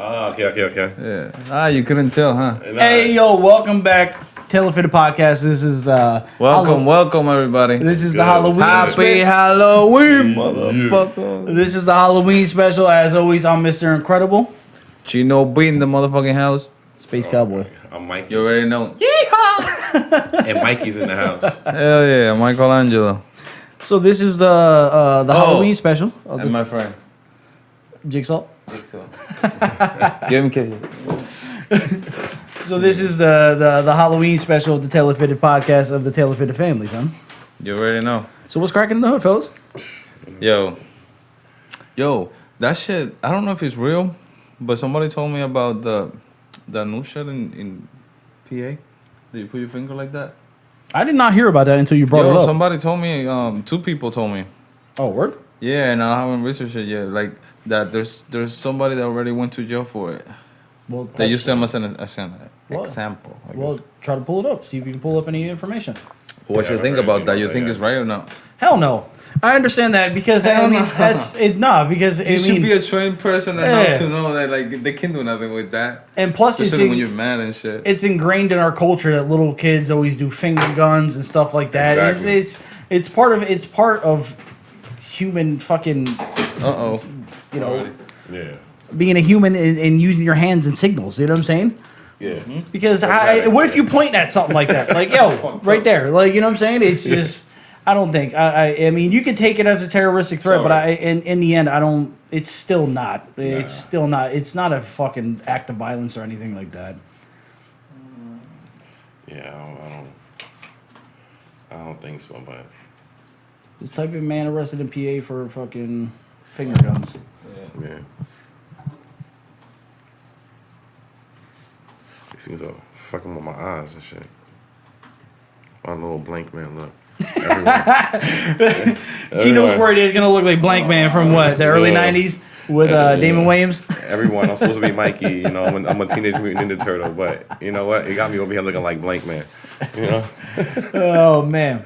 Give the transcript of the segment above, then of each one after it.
Oh, okay. Yeah. You couldn't tell, huh? Hey, yo, welcome back. Taylor Fitted Podcast. This is the... Welcome, everybody. This is the Halloween Happy Halloween, motherfucker. This is the Halloween special. As always, I'm Mr. Incredible. Chino beat in the motherfucking house. Space Cowboy. I'm Mikey. You already know. And Mikey's in the house. Hell yeah, Michelangelo. So this is the Halloween special. And my friend. Jigsaw. Give him kisses. So this is the Halloween special of the Taylor Fitted Podcast of the Taylor Fitted family, son. You already know. So what's cracking in the hood, fellas? Yo, that shit, I don't know if it's real, but somebody told me about the new shit in PA. Did you put your finger like that? I did not hear about that until you brought it up. Somebody told me, 2 people told me. Oh, word? Yeah, and I haven't researched it yet. Like, that there's somebody that already went to jail for it. Well, They used them as an example. Well, try to pull it up. See if you can pull up any information. What you think about that? You think it's right or not? Hell no. I understand that because I mean that's it. No, because You should be a trained person enough to know that like they can do nothing with that. And plus, especially when you're mad and shit. It's ingrained in our culture that little kids always do finger guns and stuff like that. Exactly. It's part of human fucking. You know. Yeah. Being a human and using your hands in signals. You know what I'm saying? Yeah. Because what if you point at something like that? Like, yo, right there. Like, you know what I'm saying? It's just, I don't think. I mean, you could take it as a terroristic threat, but in the end, I don't, it's still not. It's still not. It's not a fucking act of violence or anything like that. Yeah, I don't think so, but. This type of man arrested in PA for fucking finger guns. Yeah. These things are fucking with my eyes and shit. My little blank man look. Gino's worried he's gonna look like Blank Man from what, the early '90s with Damon Wayans. Everyone, I'm supposed to be Mikey. You know, I'm a Teenage Mutant Ninja Turtle, but you know what? It got me over here looking like Blank Man. You know? Oh man.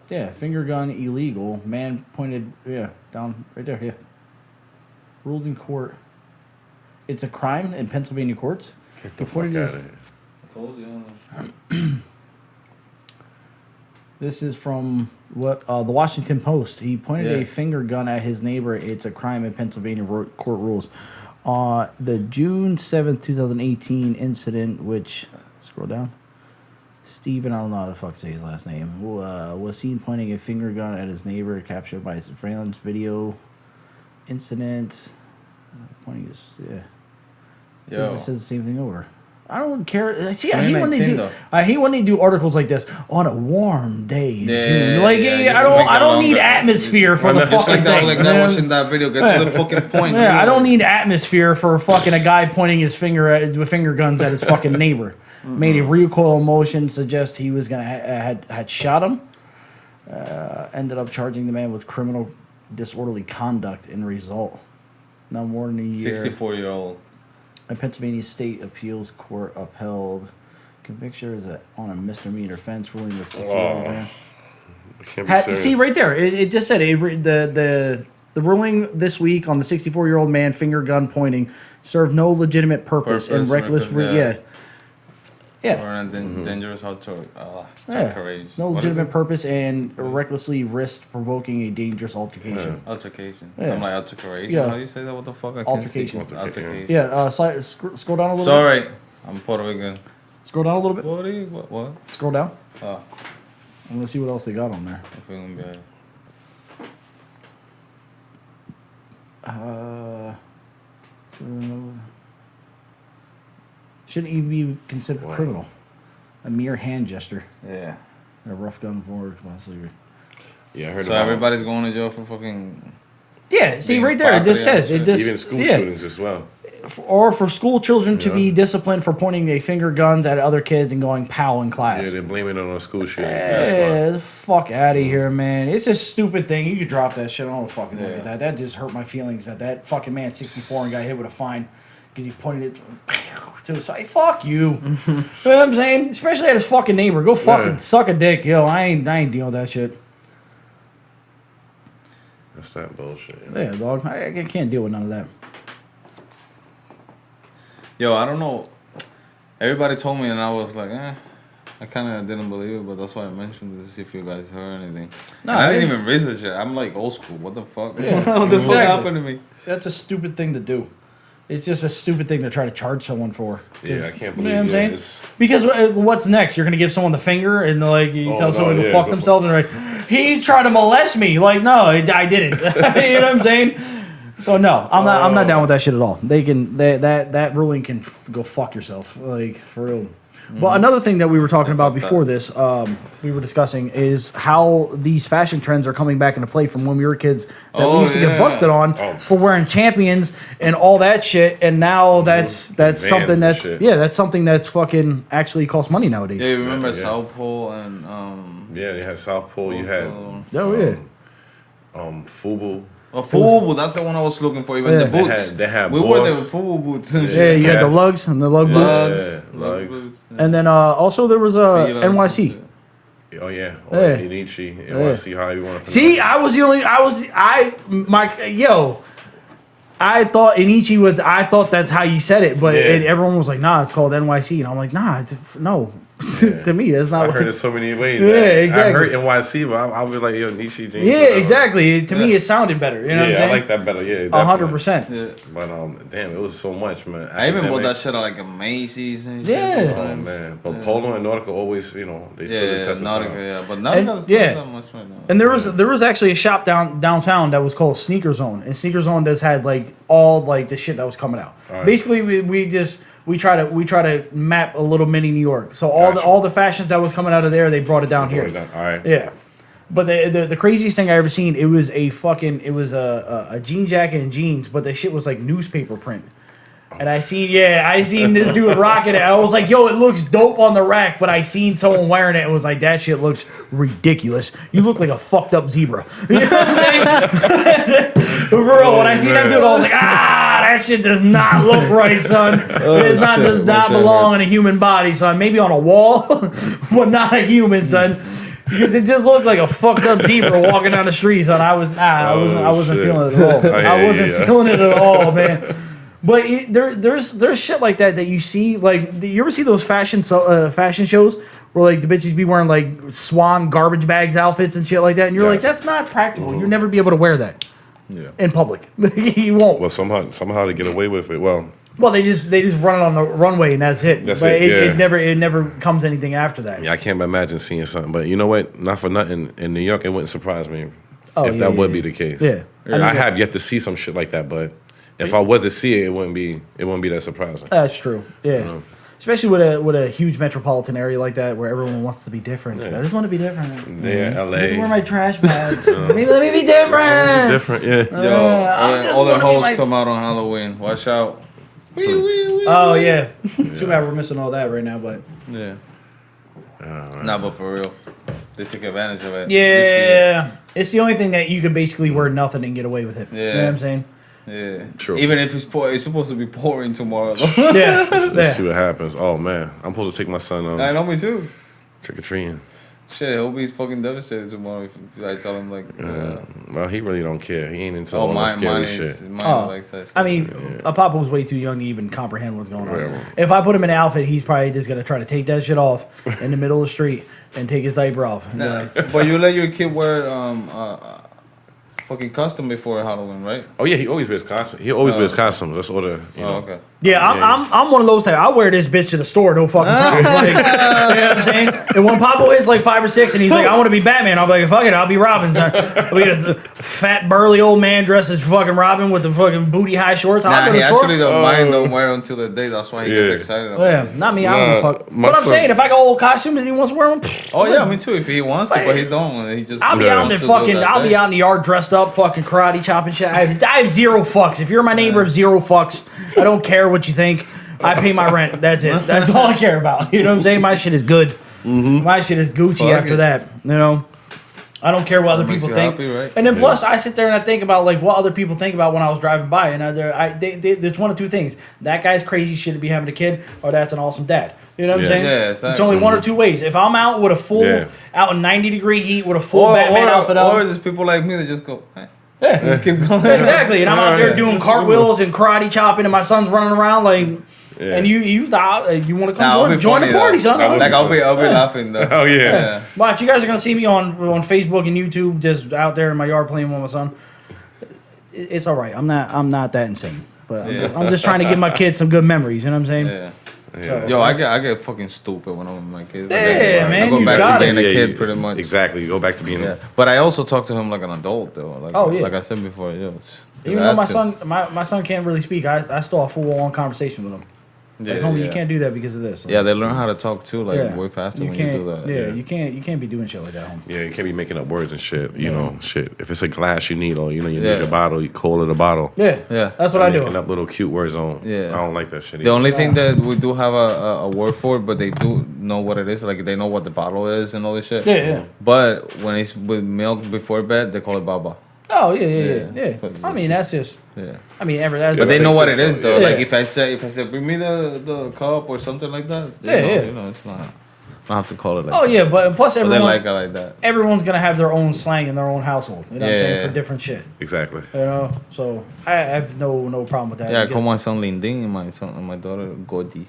Yeah, finger gun illegal. Man pointed, down right there, ruled in court. It's a crime in Pennsylvania courts. Get the fuck out of here. I told you. This is from the Washington Post. He pointed a finger gun at his neighbor. It's a crime in Pennsylvania court rules. The June 7th, 2018 incident, which, scroll down. Steven, I don't know how the fuck say his last name, was seen pointing a finger gun at his neighbor, captured by surveillance video incident. Pointing his, It says the same thing over. I don't care. See, I hate when they do articles like this on a warm day in June. Like, I don't need atmosphere for the fucking thing. Like not watching that video. Get to the fucking point. Yeah, I don't need atmosphere for fucking a guy pointing his finger with finger guns at his fucking neighbor. Made a recoil motion suggest he was gonna had shot him. Ended up charging the man with criminal disorderly conduct in result. No more than a year. 64-year-old. A Pennsylvania State Appeals Court upheld conviction on a misdemeanor offense, ruling the 60-year-old man. See right there, it just said the ruling this week on the 64-year-old man finger gun pointing served no legitimate purpose and reckless. Or dangerous courage. No legitimate purpose and recklessly risked provoking a dangerous altercation. Altercation. Yeah. I'm like altercation. Yeah. How do you say that? What the fuck? Altercation. Altercation. Yeah. Scroll down a little. Sorry, I'm Puerto Rican. Scroll down a little bit. What? Scroll down. Oh. I'm gonna see what else they got on there. I'm feeling bad. Shouldn't even be considered criminal. A mere hand gesture. Yeah. A rough gun for possibly. Yeah, I heard so about everybody's going to jail for fucking. Yeah, see right there. It just says it. Even school shootings as well. Or for school children to be disciplined for pointing their finger guns at other kids and going pow in class. Yeah, they're blaming it on school shootings. Yeah, fuck out of here, man. It's a stupid thing. You could drop that shit. I don't fucking look at that. That just hurt my feelings that fucking man 64 and got hit with a fine because he pointed it to the side. Fuck you. You know what I'm saying? Especially at his fucking neighbor. Go fucking suck a dick, yo. I ain't dealing with that shit. What's that bullshit? Yeah, dog. I can't deal with none of that. Yo, I don't know. Everybody told me, and I was like, I kind of didn't believe it, but that's why I mentioned it to see if you guys heard anything. No, I didn't even research it. I'm like old school. What the fuck? What the fuck happened to me? That's a stupid thing to do. It's just a stupid thing to try to charge someone for. Yeah, I can't believe it. You know what I'm saying? Because what's next? You're going to give someone the finger and like you tell someone to fuck themselves and they're like, he's trying to molest me. Like, no, I didn't. You know what I'm saying? So no, I'm not down with that shit at all. They can that ruling can go fuck yourself. Like, for real. Well, another thing that we were talking about before this, we were discussing, is how these fashion trends are coming back into play from when we were kids that we used to get busted on for wearing Champions and all that shit, and now that's something that's something that's fucking actually costs money nowadays. Yeah, you remember South Pole and yeah, you had South Pole, you had FUBU. Oh, FUBU, that's the one I was looking for. Even the boots. They had we wore the FUBU boots and shit. Yeah, you had the lugs and the lug boots. Yeah, lugs. And then also there was NYC. Oh yeah, Inichi, NYC, how you want to. See, I thought Inichi was. I thought that's how you said it, but everyone was like, "Nah, it's called NYC," and I'm like, "Nah, no." Yeah. To me, that's not. I heard it so many ways. Yeah, exactly. I heard NYC, but I'll be like, yo, Nishi Jeans. Yeah, exactly. To me, it sounded better. You know what I'm saying? I like that better. Yeah, 100%. Yeah. But damn, it was so much, man. I even bought that shit at like a Macy's and shit. Yeah. Oh man, but Polo and Nautica always, they still test Nautica, but Nautica's not that much right now. And there was actually a shop downtown that was called Sneaker Zone, and Sneaker Zone just had like all like the shit that was coming out. Right. Basically, we try to map a little mini New York. So all the fashions that was coming out of there, they brought it down here. All right. Yeah. But the craziest thing I ever seen, it was a jean jacket and jeans, but the shit was like newspaper print. And I seen this dude rocking it. I was like, yo, it looks dope on the rack, but I seen someone wearing it and was like, that shit looks ridiculous. You look like a fucked up zebra. You know what I'm saying? For real, when I seen that dude, I was like, that shit does not look right, son. Does not belong in a human body, son. Maybe on a wall, but not a human, son. Because it just looked like a fucked up zebra walking down the street, son. I wasn't feeling it at all. I wasn't feeling it at all, man. But there's shit like that you see. Like, you ever see those fashion shows where like the bitches be wearing like swan garbage bags outfits and shit like that, and you're like, that's not practical. You'll never be able to wear that in public. You won't. Well, somehow they get away with it. Well, they just run it on the runway and that's it. That's it. It never comes anything after that. Yeah, I can't imagine seeing something. But you know what? Not for nothing. In New York, it wouldn't surprise me if that would be the case. Yeah, I have yet to see some shit like that, but. If I was to see it, it wouldn't be that surprising. That's true. Yeah, especially with a huge metropolitan area like that where everyone wants to be different. I just want to be different. Yeah, LA. Let me wear my trash bags. Let me be different. Different, yeah. Yo, all the hoes come out on Halloween. Watch out. Oh yeah. Too bad we're missing all that right now, but yeah. Nah, but for real, they took advantage of it. Yeah, it's the only thing that you could basically wear nothing and get away with it. Yeah. You know what I'm saying? Yeah, true. Even if it's supposed to be pouring tomorrow. Let's see what happens. Oh man, I'm supposed to take my son on. I know, me too. Trick or treating. Shit, he'll be fucking devastated tomorrow if I tell him like. Well, he really don't care. He ain't into all that scary shit. I mean, Papa's way too young to even comprehend what's going on. If I put him in an outfit, he's probably just gonna try to take that shit off in the middle of the street and take his diaper off. But you let your kid wear fucking costume before Halloween, right? Oh yeah, he always wears costumes. He always wears costumes. That's all the. You know. Okay. Yeah, I'm one of those type. I wear this bitch to the store. No fucking problem. Like, you know what I'm saying? And when Papa is like 5 or 6, and he's like, I want to be Batman. I'm like, fuck it, I'll be Robin. I'll be a fat burly old man dressed as fucking Robin with the fucking booty high shorts. He actually don't mind don't wear until the day. That's why he gets excited. Not me. I don't fuck. But I'm saying, if I got old costumes and he wants to wear them. Oh yeah, me too. If he wants to, but he don't. He just. I'll be out in the yard dressed up, fucking karate chopping shit. I have zero fucks. If you're my neighbor, of zero fucks. I don't care what you think. I pay my rent. That's it. That's all I care about. You know what I'm saying? My shit is good. Mm-hmm. My shit is Gucci after that. You know? I don't care what other people think. Happy, right? And then plus, I sit there and I think about like what other people think about when I was driving by. And there's one of two things. That guy's crazy shit to be having a kid, or that's an awesome dad. You know what I'm saying? Yeah, exactly. It's only one or two ways. If I'm out with a full, out in 90-degree heat with a full Batman outfit on. Or there's people like me that just go, Yeah, Just keep going. exactly. And I'm out there doing cartwheels and karate chopping, and my son's running around like. Yeah. And you want to come join the party, son? Like I'll be laughing though. Oh yeah. Watch, you guys are gonna see me on Facebook and YouTube, just out there in my yard playing with my son. It's all right. I'm not that insane, but I'm just trying to give my kids some good memories. You know what I'm saying? Yeah. So, yo, I get fucking stupid when I'm with my kids. Yeah, man, I go back to being a kid, you, pretty much. Exactly, you go back to being. Yeah. But I also talk to him like an adult, though. Like, like I said before, even though my son can't really speak, I still have full-on conversation with him. Like, homie, you can't do that because of this. Like, they learn how to talk too, like way faster when you do that. Yeah, you can't be doing shit like that, homie. Yeah, you can't be making up words and shit. You know, shit. If it's a glass you need, or you need your bottle, you call it a bottle. Yeah, that's what I do. Making up little cute words on. Yeah, I don't like that shit. The only thing that we do have a word for it, but they do know what it is. Like they know what the bottle is and all this shit. Yeah. But when it's with milk before bed, they call it baba. Oh yeah. I mean, that's just. Yeah. I mean, but they know what it is though. Yeah. Like if I say bring me the cup or something like that. You know, it's not. I don't have to call it like. Oh yeah, but plus everyone. But they like it like that. Everyone's gonna have their own slang in their own household. You know what I'm saying, for different shit. Exactly. You know, so I have no problem with that. Yeah, I call my son Linding and my daughter Godi.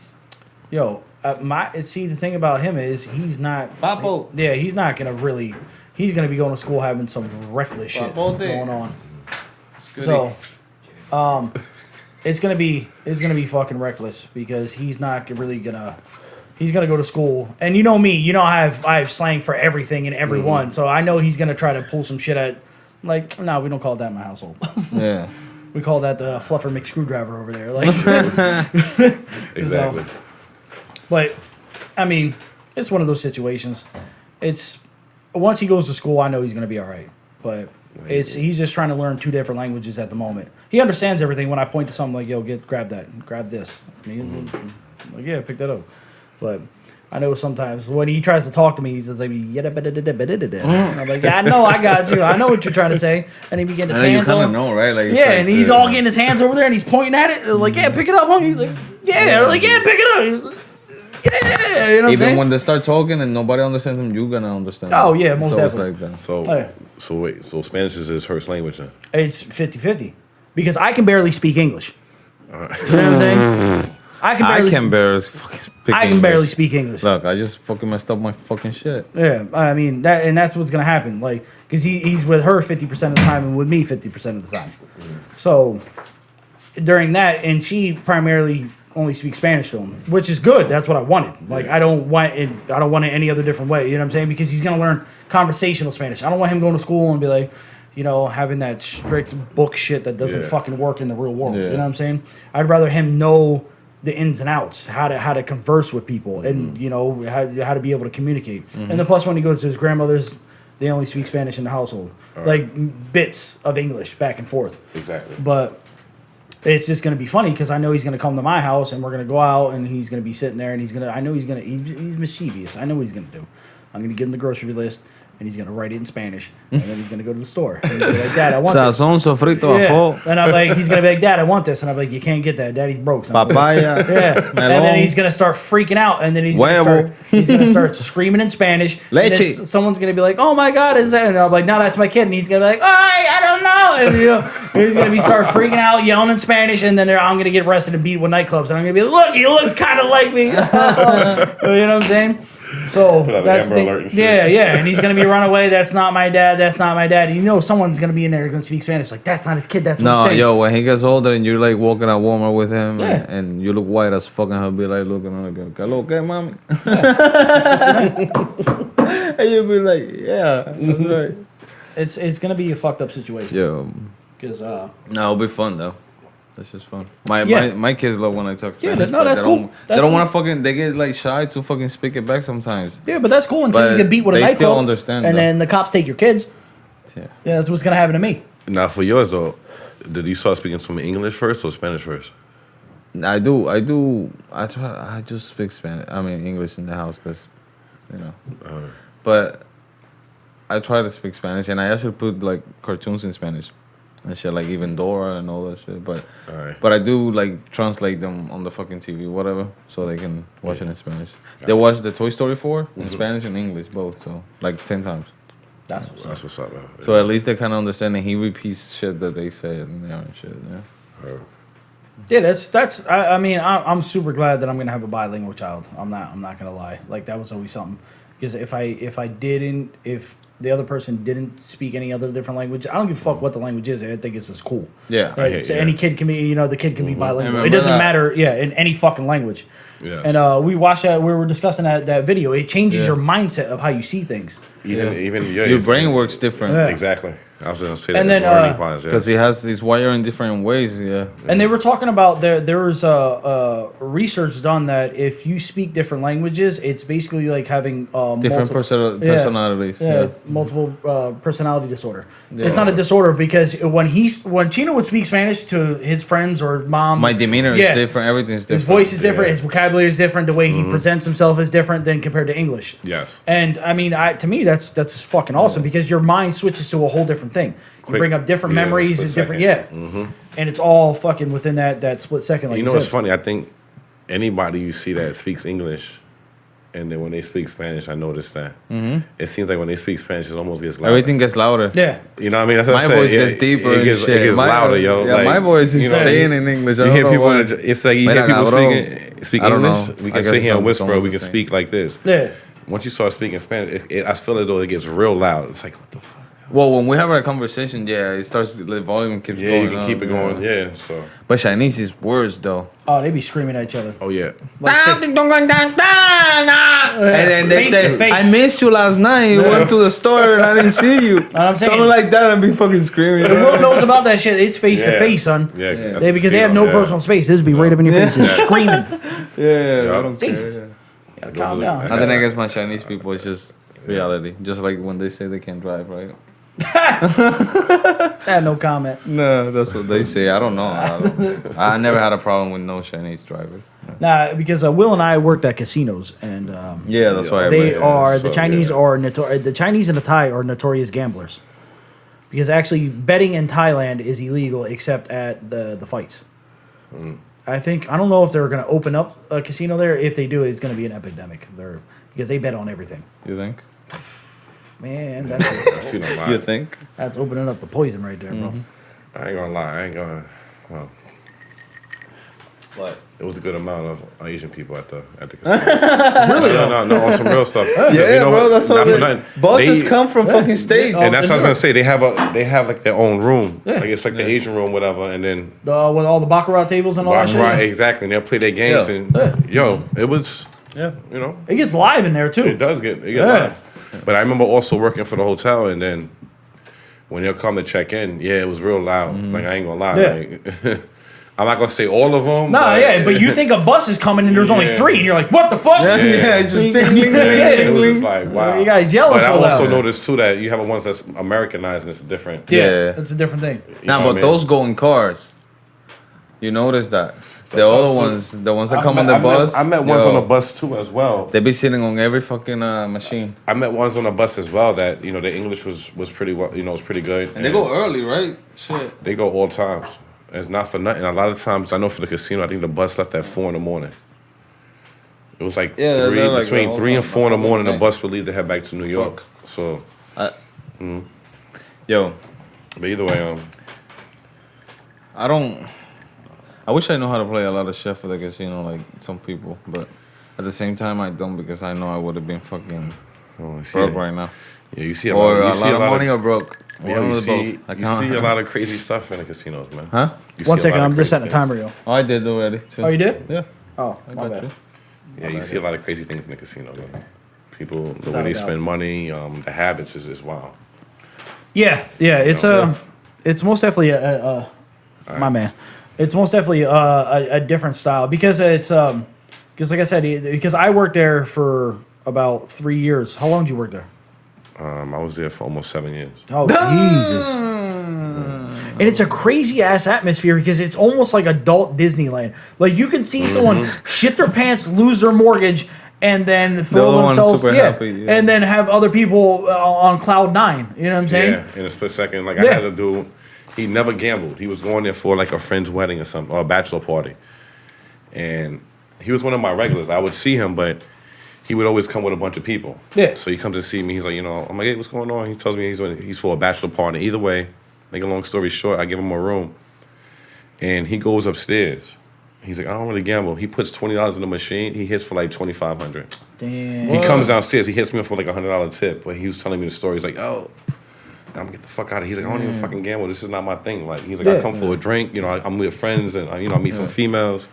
Yo, the thing about him is he's not. Papo. He's not gonna really. He's gonna be going to school having some reckless shit going on. So, it's gonna be fucking reckless because he's not really gonna. He's gonna go to school, and you know me. You know I have slang for everything and everyone. So I know he's gonna try to pull some shit at. Like, no, we don't call it that in my household. Yeah. We call that the fluffer McScrewdriver over there. Like. Exactly. So, but, I mean, it's one of those situations. It's. Once he goes to school, I know he's going to be all right. But he's just trying to learn 2 different languages at the moment. He understands everything when I point to something like, yo, grab that, grab this. I'm like, yeah, pick that up. But I know sometimes when he tries to talk to me, he says like, and I'm like, yeah, I know, I got you. I know what you're trying to say. And he begins his hands you kind of know, right? Like, and he's all getting his hands over there and he's pointing at it. Like, yeah, pick it up, homie. He's like, yeah. Like, yeah, pick it up. Yeah, you know what even when they start talking and nobody understands them, you're gonna understand. Oh yeah, most definitely. Like that. So wait, so Spanish is his first language then? It's 50-50 because I can barely speak English. You know what I'm saying? I can barely speak English. Look, I just fucking messed up my fucking shit. Yeah, I mean that's what's gonna happen. Like, cause he's with her 50% of the time and with me 50% of the time. So during that, and she primarily only speak Spanish to him, which is good. That's what I wanted. Like, I don't want it any other different way. You know what I'm saying? Because he's gonna learn conversational Spanish. I don't want him going to school and be like, you know, having that strict book shit that doesn't fucking work in the real world. You know what I'm saying? I'd rather him know the ins and outs, how to converse with people, and you know how to be able to communicate. And then plus when he goes to his grandmother's, they only speak Spanish in the household, like bits of English back and forth. Exactly. But it's just gonna be funny because I know he's gonna come to my house and we're gonna go out and he's gonna be sitting there and he's mischievous. I know what he's gonna do. I'm gonna give him the grocery list and he's gonna write it in Spanish and then he's gonna go to the store and he's gonna be like, Dad, I want this. Sazón sofrito ajo. And I'm like, he's gonna be like, Dad, I want this, and I'm like, you can't get that. Daddy's broke. Papaya. And then he's gonna start freaking out, and then he's gonna start screaming in Spanish. Leche. And then someone's gonna be like, oh my God, is that? And I'm like, no, that's my kid, and he's gonna be like, I don't know. And he's gonna start freaking out, yelling in Spanish, and then I'm gonna get arrested and beat with nightclubs, and I'm gonna be like, look, he looks kind of like me. You know what I'm saying? So that's and he's gonna be run away. That's not my dad. That's not my dad. You know, someone's gonna be in there gonna speak Spanish. Like, that's not his kid. That's what I'm saying. Yo, when he gets older and you're like walking at Walmart with him, and you look white as fucking, he'll be like looking at him, hello, okay, mommy. And you'll be like, yeah, that's right. It's gonna be a fucked up situation. Yeah. Because it'll be fun though. That's just fun. My kids love when I talk Spanish. Yeah, no, that's cool. They don't want to fucking. They get like shy to fucking speak it back sometimes. Yeah, but that's cool until you get beat with a nightclub. They still understand. And then the cops take your kids. Yeah, that's what's gonna happen to me. Now for yours though, did you start speaking some English first or Spanish first? I do. I just speak Spanish. I mean English in the house because, you know. But I try to speak Spanish, and I actually put like cartoons in Spanish. And shit, like even Dora and all that shit. But I do like translate them on the fucking TV, whatever, so they can watch it in Spanish. Gotcha. They watch the Toy Story 4 in Spanish and English, both, so like 10 times. That's what's up. That's what's up, man. So at least they kind of understand that he repeats shit that they say and shit. Yeah. Yeah, that's. I mean, I'm super glad that I'm gonna have a bilingual child. I'm not gonna lie. Like that was always something. Because if the other person didn't speak any other different language, I don't give a fuck what the language is. I think it's just cool. Yeah. Right? So any kid can be, the kid can be bilingual. It Remember doesn't that? matter, in any fucking language. Yes. And we watched that. We were discussing that video. It changes your mindset of how you see things. Even your brain works different. Yeah. Exactly. I was gonna say that. And then, Because he's wired in different ways. Yeah. And they were talking about there was research done that if you speak different languages, it's basically like having Different personalities. Yeah, Yeah. multiple personality disorder. Yeah. It's not a disorder because when Chino would speak Spanish to his friends or mom, My demeanor is different. Everything's different. His voice is different. His vocabulary is different. The way he presents himself is different than compared to English. Yes. And I mean, to me, that's fucking awesome because your mind switches to a whole different thing. You bring up different memories and different, and it's all fucking within that split second. Like you know what's funny? I think anybody you see that speaks English, and then when they speak Spanish, I noticed that it seems like when they speak Spanish, it almost gets louder. Everything gets louder. Yeah. You know what I mean? That's what My I'm saying. voice gets deeper. It gets louder, yo. Yeah, like, my voice is staying in English. I You hear don't know people. why. It's like you hear people speak I don't English. know. We I can guess sit it here and sounds whisper. almost We the can same. speak like this. Yeah. Once you start speaking Spanish, I feel as though it gets real loud. It's like, what the fuck? Well, when we have our conversation, it starts. The volume keeps going. Yeah, you can keep it going. Yeah, so. But Chinese is worse though. Oh, they be screaming at each other. Oh yeah. And then they Face say, to face. "I missed you last night. You went to the store and I didn't see you." I'm saying. Something like that, and be fucking screaming. Will knows about that shit. It's face to Yeah. face, son. Yeah. Because they have no personal space. This be right up in your face, just screaming. Yeah, I don't Jesus. care. Gotta calm down. I think I guess my Chinese people is just reality. Just like when they say they can't drive, right? I had no comment. No, that's what they say. I don't know. I never had a problem with no Chinese drivers. Nah, because Will and I worked at casinos, and Yeah, that's why they are so, the Chinese yeah. are the Chinese and the Thai are notorious gamblers, because actually betting in Thailand is illegal except at the fights. I don't know if they're going to open up a casino there. If they do, it's going to be an epidemic. Because they bet on everything. You think? Man, I see no lie. You think? that's opening up the poison right there, bro. I ain't gonna lie. Well, What? it was a good amount of Asian people at the casino. Really? No, on some real stuff. Yeah, You know bro. what? That's Not what for nothing. bosses They- come from fucking states. And that's what I was gonna say. They have like their own room. Yeah. Like it's like the Asian room, whatever. And then With all the baccarat tables and all that shit. right, exactly. And they'll play their games. Yeah. And it was, Yeah. It gets live in there it too. does get Yeah. live. But I remember also working for the hotel, and then when they'll come to check in, it was real loud. Like I ain't gonna lie. Yeah. Like, I'm not gonna say all of them. But you think a bus is coming and there's only Yeah. 3, and you're like, what the fuck? Just ding, ding, ding, It was ding, just like wow. You guys yelling But I so also loud. noticed too that you have ones that's Americanized and it's different. Yeah. It's a different thing. You Nah, know but what I mean? those go in cars. You notice that? The Sometimes other too. ones, the ones that come on the I bus. met ones yo, on the bus too as well. They be sitting on every fucking machine. I met ones on the bus as well that their English was pretty well, was pretty good. And they go early, right? Shit. They go all times. And it's not for nothing. A lot of times, I know for the casino, I think the bus left at 4 in the morning. It was like Yeah, they're like between the 3 and whole 4 in the time. morning. The Okay. bus would leave to head back to New York. So, Yo, but either way, I wish I know how to play a lot of chef for the casino like some people, but at the same time I don't because I know I would have been fucking broke right now. Yeah, you see a Or lot, a lot of money or broke. yeah, One you of the see, both. I you can't- see a lot of crazy stuff in the casinos, man. Huh? You see One a second, lot of I'm just crazy setting a things. timer, yo. Oh, I did already. Too. Oh, you did? Yeah. Oh, my got bad. you. Yeah, you see a lot of crazy things in the casino, man. People, the Without way a they doubt. spend money, the habits is wild. Yeah, it's know, it's most definitely my man. It's most definitely a different style because because like I said, because I worked there for about 3 years. How long did you work there? I was there for almost 7 years. Oh Jesus! And it's a crazy ass atmosphere because it's almost like adult Disneyland. Like you can see someone shit their pants, lose their mortggage, and then throw other one's themselves, super happy, yeah. and then have other people on cloud 9. You know what I'm saying? Yeah, in a split second. Like Yeah. I had a dude, he never gambled. He was going there for like a friend's wedding or something, or a bachelor party. And he was one of my regulars. I would see him, but he would always come with a bunch of people. Yeah. So he comes to see me. He's like, you know, I'm like, hey, what's going on? He tells me he's for a bachelor party. Either way, make a long story short, I give him a room. And he goes upstairs. He's like, I don't really gamble. He puts $20 in the machine. He hits for like $2,500. Damn. He comes downstairs. He hits me up for like $100 tip. But he was telling me the story. He's like, oh, I'm gonna get the fuck out of here. He's like, I don't even fucking gamble. This is not my thing. Like, he's like, I come for a drink. You know, I'm with friends and, you know, I meet some females.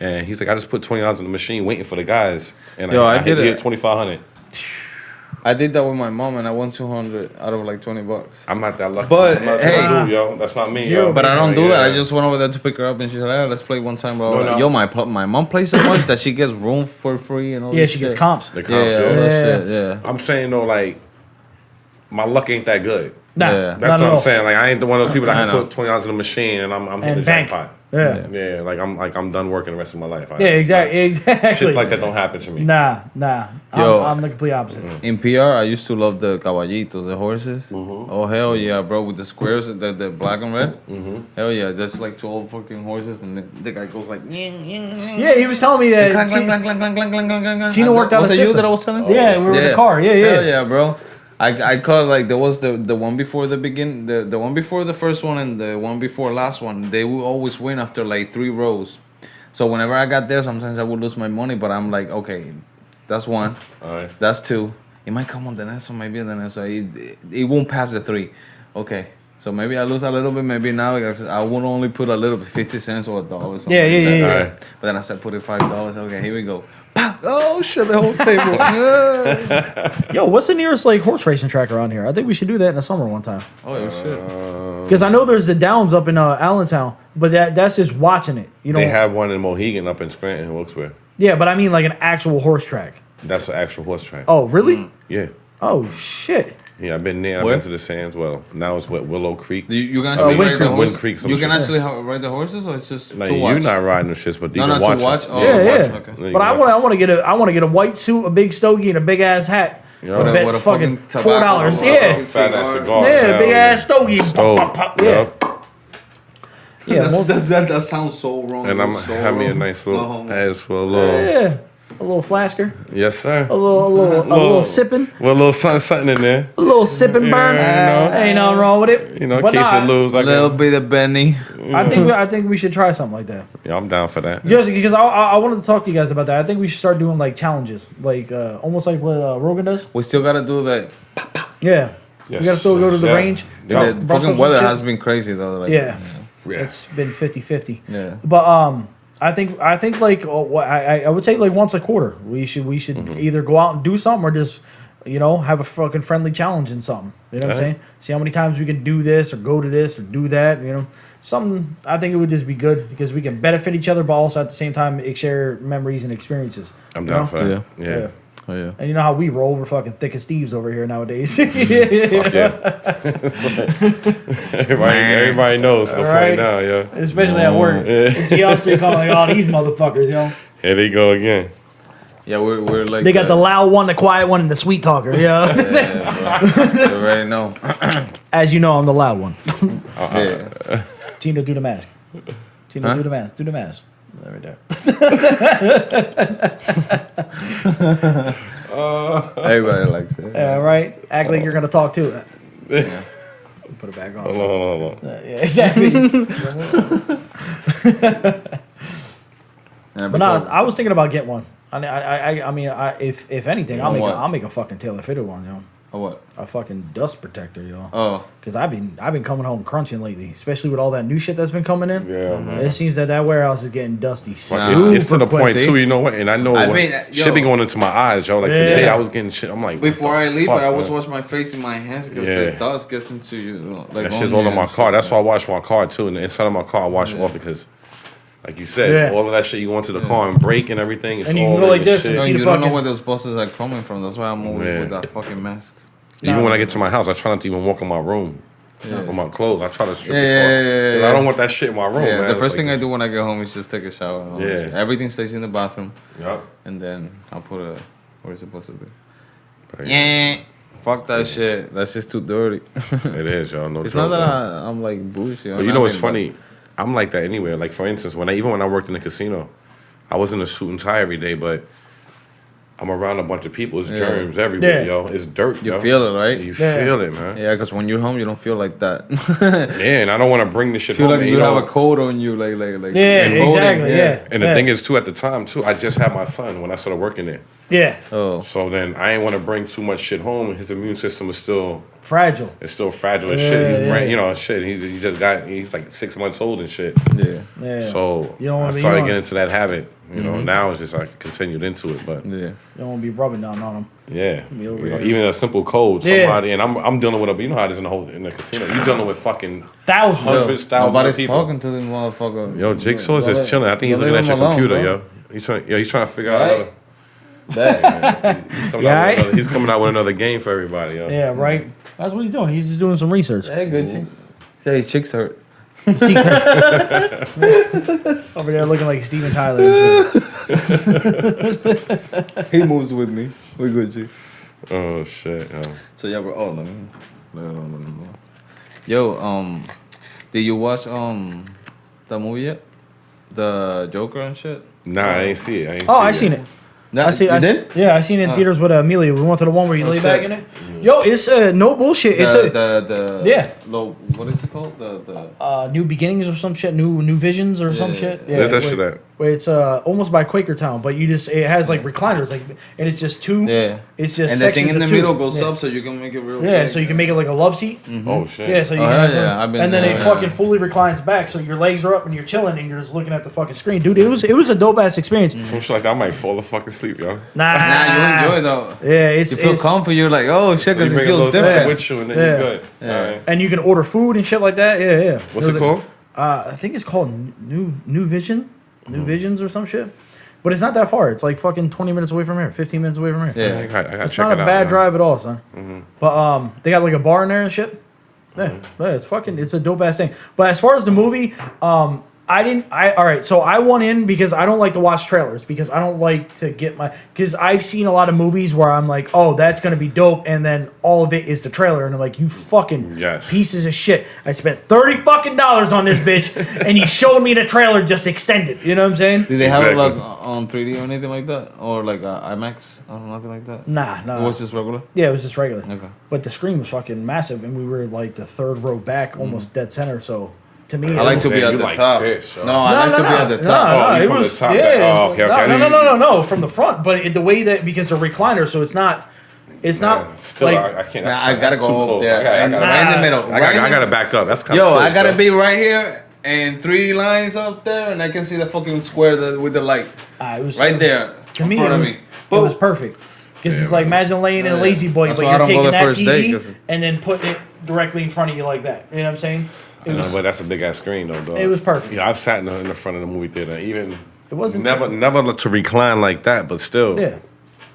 And he's like, I just put $20 in the machine waiting for the guys. And I did it. $2,500. I did that with my mom, and I won 200 out of like $20. I'm not that lucky. But I'm not that dude, yo. That's not me, yo. But I don't do that. I just went over there to pick her up, and she's like, "Let's play one time, bro." No. Yo, my mom plays so much that she gets room for free and all. Yeah, she gets comps. The comps, all that shit. Yeah. I'm saying though, like, my luck ain't that good. Nah, Yeah. That's what I'm saying. Like, I ain't the one of those people that can put $20 in the machine and I'm hitting the jackpot. Yeah. Like I'm done working the rest of my life. Exactly. Shit like that don't happen to me. Nah. Yo, I'm the complete opposite. In PR, I used to love the caballitos, the horses. Mm-hmm. Oh hell yeah, bro! With the squares, the black and red. Mm-hmm. Hell yeah, there's like 12 fucking horses, and the guy goes like, yeah, he was telling me that. Chino worked out a system. Was it you that I was telling? Yeah, we were in the car. Yeah. Hell yeah, bro. I caught like there was the one before the the one before the first one and the one before last one. They would always win after like 3 rows. So whenever I got there, sometimes I would lose my money, but I'm like, okay, that's 1. All right. That's 2. It might come on the next one, maybe the next one. It won't pass the 3. Okay. So maybe I lose a little bit. Maybe now I would only put a little bit, 50 cents or $1. Yeah. Right. But then I said put it $5. Okay, here we go. Oh shit! The whole table. Yo, what's the nearest like horse racing track around here? I think we should do that in the summer one time. Oh shit! Because I know there's the Downs up in Allentown, but that's just watching it. You know, they have one in Mohegan up in Scranton, Wilkes-Barre. Yeah, but I mean like an actual horse track. That's an actual horse track. Oh, really? Yeah. Oh shit! Yeah, I've been there. I've been to the Sands. Well, now it's what, Willow Creek. You can actually ride the horses. Creek, you can actually ride the horses, or it's just like to watch? You're not riding the shits, but you can not watch. To watch. It. Oh, yeah. Okay. But I want to get a white suit, a big stogie, and a big ass hat. Yeah. What a fucking $4. Yeah. Fat ass cigar. Yeah, big ass stogie. Stove. Yeah. Yeah. That sounds so wrong. And I'm having me a nice little ass for a little. Yeah. A little flasker. Yes, sir. A little sipping. Well, a little something in there. A little sipping burn. Ain't nothing wrong with it. You know, in case it lose. Like a little bit of Benny. I think we should try something like that. Yeah, I'm down for that. Yes, because I wanted to talk to you guys about that. I think we should start doing like challenges, like almost like what Rogan does. We still gotta do that. Yeah. Yes. We gotta still go to the range. Yeah. The fucking weather has been crazy though. Like, yeah. It's been 50-50. Yeah. But I think like I would say like once a quarter we should either go out and do something or just have a fucking friendly challenge in something. You know what I'm saying? See how many times we can do this or go to this or do that. Something. I think it would just be good because we can benefit each other, but also at the same time share memories and experiences. I'm down for that. Yeah. Oh yeah. And you know how we roll? We're fucking thick as thieves over here nowadays. Fuck yeah. everybody knows stuff right now, yeah. Especially at work. You see us three calling like, oh, these motherfuckers, Here they go again. Yeah, we're like they got the loud one, the quiet one, and the sweet talker. Yeah, bro. You already know. As you know, I'm the loud one. Yeah. Chino, do the mask. Chino, do the mask. Do the mask. Right there. Everybody likes it. Yeah, right. Act like you're gonna talk to it. Yeah. Put it back on. Hold on. Yeah, exactly. But no, I was thinking about getting one. I mean, if anything, I'll make a fucking tailor fitted one, A what? A fucking dust protector, Oh. Because I've been coming home crunching lately, especially with all that new shit that's been coming in. Yeah, man. It seems that warehouse is getting dusty. It's to the point too, you know what? And I know shit be going into my eyes, yo. Like today, I was getting shit. I'm like, before I leave, I always wash my face and my hands because the dust gets into you. Like that shit's all in my car. That's why I wash my car too. And the inside of my car, I wash it off because, like you said, all of that shit you go into the car and break and everything. It's and you all can go like this and see you the don't know where those buses are coming from. That's why I'm always with that fucking mask. Even when I get to my house, I try not to even walk in my room with my clothes. I try to strip it off. I don't want that shit in my room, man. The first thing I do when I get home is just take a shower. And everything stays in the bathroom. Yep. And then I'll put where it's supposed to be. Fuck that shit. That's just too dirty. It is, y'all. No it's joke, not that man. I'm like bullshit. But you know what's funny? I'm like that anyway. Like, for instance, even when I worked in the casino, I was in a suit and tie every day, but I'm around a bunch of people. It's germs everywhere, yo. It's dirt, yo. You feel it, right? You feel it, man. Yeah, because when you're home, you don't feel like that. Yeah, and I don't want to bring this shit feel home. Like you have a cold on you, like. Yeah, exactly. Yeah. And the thing is, too, at the time, too, I just had my son when I started working there. Yeah. Oh. So then I ain't want to bring too much shit home. His immune system is still fragile. It's still fragile as shit. He's like 6 months old and shit. Yeah. So I started getting into that habit. You know, now it's just I continued into it, but you don't want to be rubbing down on them. Yeah, even a simple cold, somebody, and I'm dealing with you know how it is in the casino. You dealing with fucking thousands of people. Nobody's talking to this motherfucker. Yo, Jigsaw's just chilling. I think he's looking at your computer, yo. He's trying to figure out. He's coming out with another game for everybody, yo. Yeah, right. That's what he's doing. He's just doing some research. Hey, good chick. Say chicks hurt. Over there looking like Steven Tyler and shit. He moves with me. We good, G. Oh shit. Yo. So yeah, bro. Yo, did you watch the movie yet? The Joker and shit. Nah, I ain't see it. I seen it. I seen it in theaters with Amelia. We went to the one where you lay back in it. Yo, it's no bullshit. It's what is it called? The New Beginnings or some shit. New Visions or some shit. Yeah, where's that shit at? Where it's almost by Quakertown, but it has like recliners, like, and it's just two. Yeah. It's just and the thing in the middle goes up, so you can make it real. Yeah, big. so you can make it like a love seat. Mm-hmm. Oh shit. Yeah, so you and then it fucking fully reclines back, so your legs are up and you're chilling and you're just looking at the fucking screen, dude. It was a dope ass experience. Some shit like that, I might fall the fucking asleep, yo. Nah, you enjoy it though. Yeah, you feel comfy. You're like, oh shit, because it feels different. With you and then you're good. Yeah. And you can order food and shit like that. Yeah. What's it called? I think it's called New Vision. New Visions or some shit. But it's not that far. It's like fucking 20 minutes away from here, 15 minutes away from here. Yeah, I gotta it's check not it a out, bad drive at all, son. Mm-hmm. But they got like a bar in there and shit. Yeah, it's a dope ass thing. But as far as the movie, all right, so I went in because I don't like to watch trailers because I don't like to because I've seen a lot of movies where I'm like, oh, that's going to be dope, and then all of it is the trailer, and I'm like, you fucking pieces of shit. I spent $30 fucking on this bitch, and you showed me the trailer just extended. You know what I'm saying? Did they have it like on 3D or anything like that? Or like IMAX or nothing like that? Nah. It was just regular? Yeah, it was just regular. Okay. But the screen was fucking massive, and we were like the third row back, almost dead center, so... To me, I like to be at the top. This, I like to be at the top. From the top. No, from the front. But the way that because the recliner, so it's not. Still, like I can't. I gotta go up there, right in the middle. I gotta back up. That's kind of close, I gotta be right here and 3 lines up there, and I can see the fucking square with the light. It was right there. To me, it was perfect. Because it's like imagine laying in a lazy boy, but you're taking that TV and then putting it directly in front of you like that. You know what I'm saying? But that's a big ass screen though, dog. It was perfect. Yeah, I've sat in the front of the movie theater. Even it wasn't never to recline like that, but still,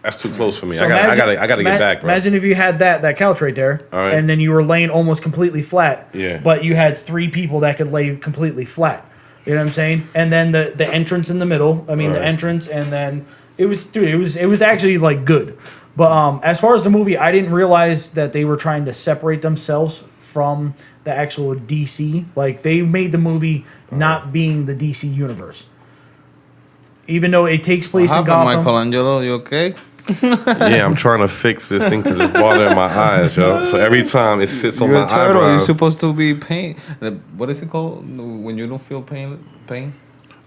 that's too close for me. So I gotta get back, bro. Imagine if you had that couch right there, and then you were laying almost completely flat. Yeah. But you had 3 people that could lay completely flat. You know what I'm saying? And then the entrance in the middle. I mean, the entrance, and then it was actually like good. But as far as the movie, I didn't realize that they were trying to separate themselves from the actual DC. Like, they made the movie not being the DC universe. Even though it takes place in Gotham. Michelangelo, you okay? Yeah, I'm trying to fix this thing because it's bothering my eyes, yo. So every time it sits on my eyebrow. You're supposed to be pain. What is it called when you don't feel pain?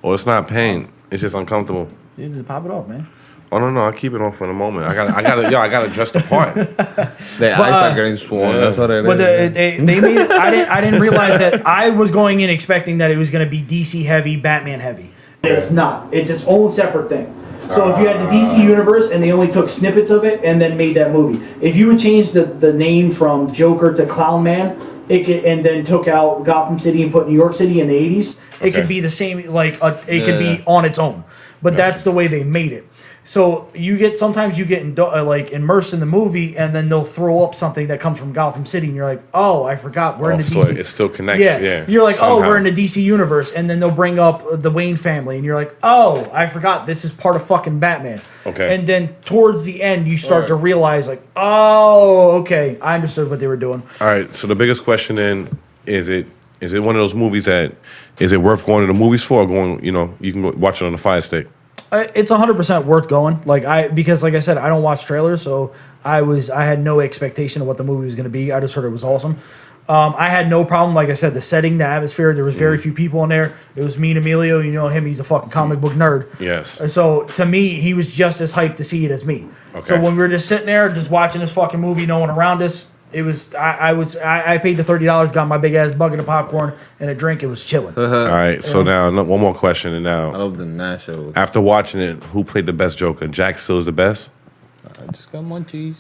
Oh, it's not pain. It's just uncomfortable. You just pop it off, man. Oh no! I keep it on for the moment. I gotta dress the part. The eyes are getting swollen. Yeah. That's what it is. But they made it. I didn't realize that. I was going in expecting that it was going to be DC heavy, Batman heavy. It's not. It's its own separate thing. So if you had the DC universe and they only took snippets of it and then made that movie, if you would change the name from Joker to Clown Man, and then took out Gotham City and put New York City in the 80s, it could be the same. Like it could be on its own. But that's the way they made it. So sometimes you get immersed in the movie, and then they'll throw up something that comes from Gotham City, and you're like, oh, I forgot we're in the DC. So it still connects. Yeah. You're like, somehow. Oh, we're in the DC universe, and then they'll bring up the Wayne family, and you're like, oh, I forgot this is part of fucking Batman. Okay. And then towards the end, you start to realize, like, oh, okay, I understood what they were doing. All right. So the biggest question then is it one of those movies that is it worth going to the movies for, or going? You can go watch it on the Fire Stick? It's 100% worth going. Because like I said, I don't watch trailers, so I had no expectation of what the movie was going to be. I just heard it was awesome. I had no problem, like I said, the setting, the atmosphere. There was very few people in there. It was me and Emilio. You know him; he's a fucking comic book nerd. Yes. So to me, he was just as hyped to see it as me. Okay. So when we were just sitting there, just watching this fucking movie, no one around us, it was. I paid the $30, got my big ass bucket of popcorn and a drink. It was chilling. All right. So now one more question, and now I love the Nash show. After watching it, who played the best Joker? Jack still is the best. I just got munchies.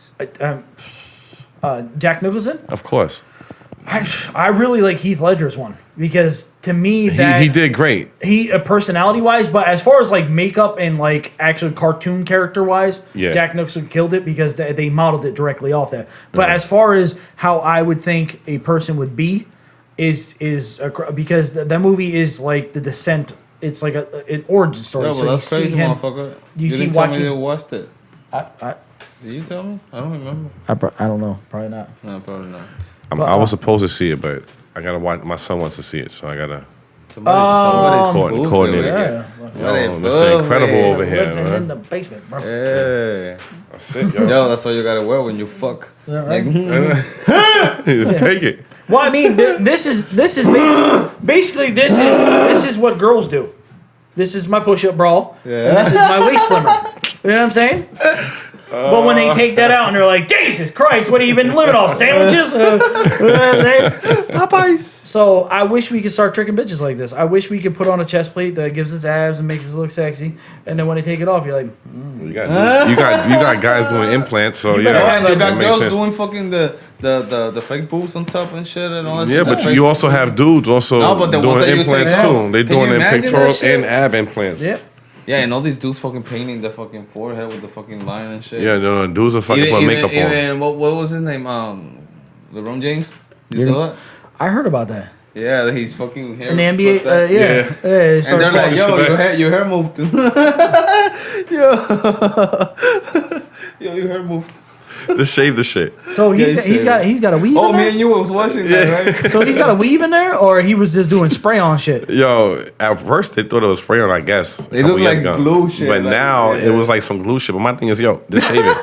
Jack Nicholson? Of course. I really like Heath Ledger's one because to me he did great. He personality wise, but as far as like makeup and like actual cartoon character wise, Jack Nicholson killed it because they modeled it directly off that. But as far as how I would think a person would be, is because that movie is like the descent. It's like an origin story. Yeah, so that's crazy, motherfucker. You didn't tell me you watched it. Did you tell me? I don't remember. I don't know. Probably not. No, probably not. I was supposed to see it, but I gotta watch. My son wants to see it, so I gotta. Somebody's coordinated. Yeah. Yo, Mr. Incredible over here, man. man. In the basement, bro. Yeah. That's it, yo. Yo, that's what you gotta wear when you fuck. Yeah, right? Take it. Well, I mean, this is basically this is what girls do. This is my push-up bra, and this is my waist slimmer. You know what I'm saying? But when they take that out and they're like, Jesus Christ, what have you been living off? Sandwiches? Popeyes. So I wish we could start tricking bitches like this. I wish we could put on a chest plate that gives us abs and makes us look sexy. And then when they take it off, you're like, you got guys doing implants, so you got girls doing fucking the fake boobs on top and shit and all that shit. Yeah, but you also have dudes doing implants too. They're doing pectoral and ab implants. Yep. Yeah, and all these dudes fucking painting the fucking forehead with the fucking line and shit. Yeah, no, dudes are fucking putting makeup on. What was his name? LeBron James? You saw that? I heard about that. Yeah, he's fucking hair. An NBA, yeah. And they're like, yo, your hair moved. Yo, your hair moved. Just shave the shit. So he's got a weave. Oh, in there? me and you was watching that, right? So he's got a weave in there, or he was just doing spray on shit. Yo, at first they thought it was spray on, I guess. They look like glue shit. But now it was like some glue shit. But my thing is, yo, just shave it.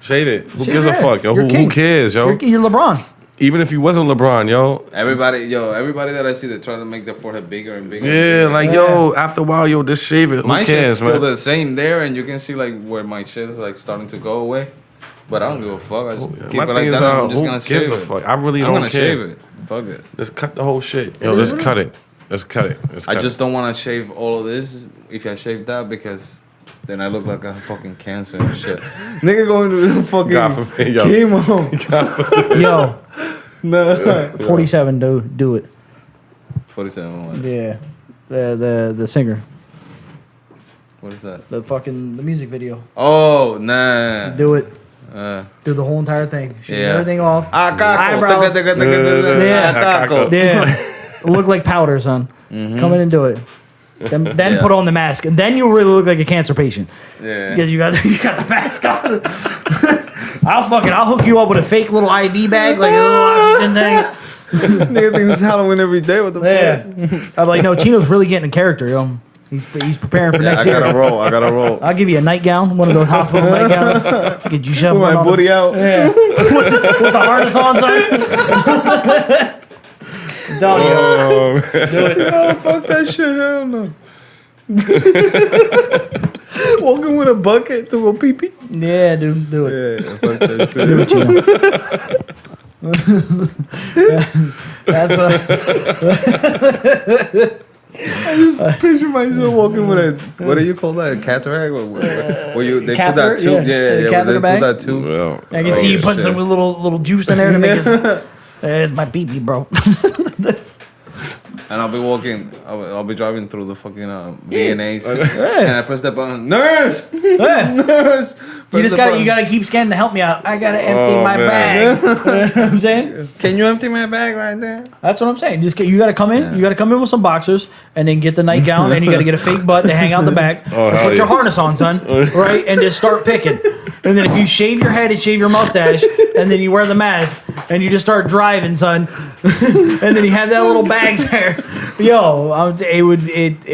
Shave it. Who gives a fuck, yo? Who cares, yo? You're LeBron. Even if you wasn't LeBron, yo. Everybody that I see, they try to make their forehead bigger and bigger. Yeah, like, yo, after a while, yo, just shave it. Who my cares, shit's still the same there, and you can see, like, where my shit is, like, starting to go away. But I don't give a fuck. I just keep it like that. I'm just going to shave it. Fuck? I really don't care. I'm going to shave it. Fuck it. Just cut the whole shit. Yo, just cut it. Just cut it. I just don't want to shave all of this if I shave that because then I look like I have fucking cancer and shit. Nigga going to the fucking chemo. Yo. No. 47, do it. 47 what? Yeah. The singer. What is that? The music video. Oh, nah. Do it. Do the whole entire thing. Shave everything off. Eyebrows. Yeah. Look like powder, son. Mm-hmm. Come in and do it. Then put on the mask, and then you'll really look like a cancer patient. Yeah. Because you got the mask on. I'll hook you up with a fake little IV bag, like a little oxygen thing. Nigga thinks it's Halloween every day. What the fuck? I'm like, no, Chino's really getting in character, yo. He's preparing for next year. I gotta roll. I'll give you a nightgown, one of those hospital nightgowns. Get you shuffling with my booty out. Yeah. with the harness on, son. Dog, do it. Oh, fuck that shit. Hell no. Walking with a bucket to go pee pee. Yeah, dude, do it. Yeah, fuck that shit. Do it, Chino. That's what I just picture myself walking with a, what do you call that? A cataract? Where they put that tube? Yeah, they put that tube. Well, I can see you putting some little juice in there to make it. It's my pee-pee, bro. And I'll be walking, I'll be driving through the fucking V&As, and I press that button, nurse! Nurse! You gotta keep scanning to help me out. I gotta empty my bag. You know what I'm saying? Can you empty my bag right there? That's what I'm saying. You gotta come in. Yeah. You gotta come in with some boxers, and then get the nightgown, and you gotta get a fake butt to hang out the back. Put your harness on, son, right, and just start picking. And then if you shave your head and shave your mustache, and then you wear the mask, and you just start driving, son, and then you have that little bag there, it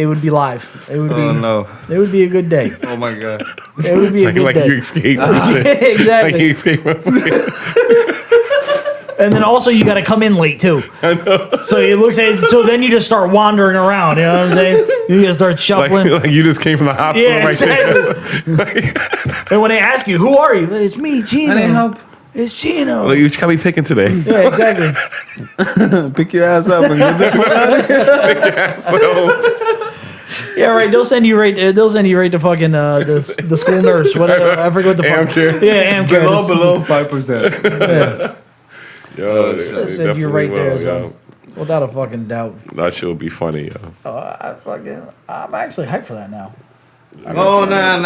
would be live. It would be. Oh no! It would be a good day. Oh my god! It would be a good day. You escaped. Exactly. Like you escaped. And then also you got to come in late too. I know. So it looks like then you just start wandering around. You know what I'm saying? You just start shuffling. Like you just came from the hospital there. And when they ask you, "Who are you?" It's me, Chino. I need help. It's Chino. Like, you just got me picking today. Yeah, exactly. Pick your ass up and get the fuck out of here. Yeah, right. They'll send you right. They'll send you right to fucking the school nurse. Whatever. I forget what the fuck. Amcare. Yeah, Amcare. Below 5%. Yeah. Yo, They'll send you right there, son. Without a fucking doubt. That shit would be funny, yo. I'm actually hyped for that now. Oh, nah.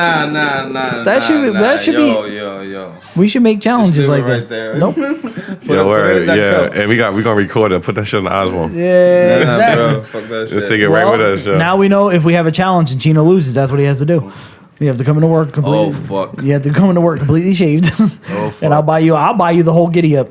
That should be. Yo. We should make challenges like right that. there. Nope. And we're gonna record it and put that shit on the Oswald. Yeah, exactly. Bro, fuck that shit. Let's take it right with us, yo. Now we know if we have a challenge and Chino loses, that's what he has to do. You have to come into work completely. Oh fuck. You have to come into work completely shaved. Oh fuck. And I'll buy you the whole giddy up.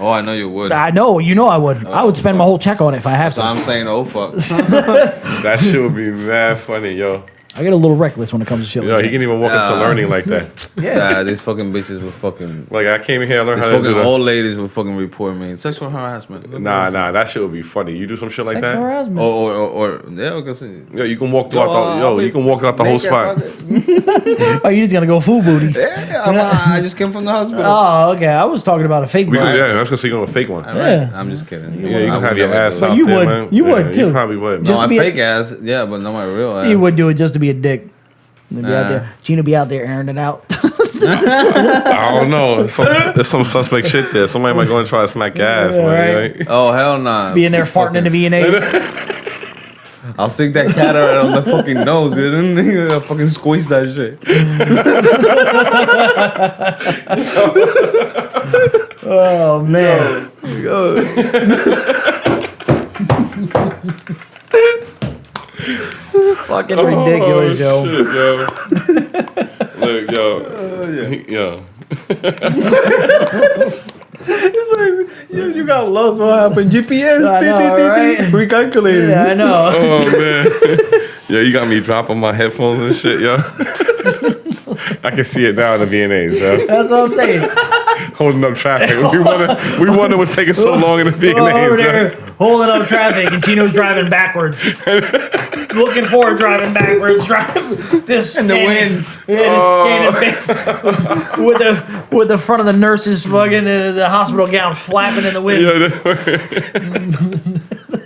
Oh, I know you would. I know, I would. I would spend my whole check on it if I have So to. I'm saying, oh fuck. That shit would be mad funny, yo. I get a little reckless when it comes to shit. Yo, like he can even walk into learning like that. Yeah, these fucking bitches will fucking. Like, I came in here and learned These how to do fucking that. old ladies will fucking report me. Sexual harassment. Nah, that shit would be funny. You do some shit like Sexual that? harassment. Or yeah, I can see. Yo, you can walk throughout you can walk out the whole spot. Oh, you just gonna go full booty? Yeah, I just came from the hospital. Oh, okay. I was talking about a fake one. Yeah, I was gonna say you're gonna fake one. Yeah. I'm just kidding. Yeah, you can have your ass But out you there, would. man. You would, too. You probably would. No, Just my to be fake ass, yeah, but not my real ass. You would do it just to be a dick. Be out there. Gina be out there airing it out. I don't know. There's some suspect shit there. Somebody might go and try to smack your ass, man. Right. Oh hell nah. Be in there farting in the V&A. I'll stick that cat out on the fucking nose, dude. I'll fucking squeeze that shit. Oh man. Fucking ridiculous, yo. Shit, yo. Look, yo. Yo. It's like, you got lost. What happened? GPS. I know, right? Recalculating. Yeah, I know. Oh man. Yo, you got me dropping my headphones and shit, yo. I can see it now in the VNAs, yo. That's what I'm saying. Holding up traffic. We wonder what's taking so long in the VNAs. Over there holding up traffic and Chino's driving backwards. Looking forward, driving backwards, driving this In the wind. Yeah, this scanning with the front of the nurses fucking the hospital gown flapping in the wind.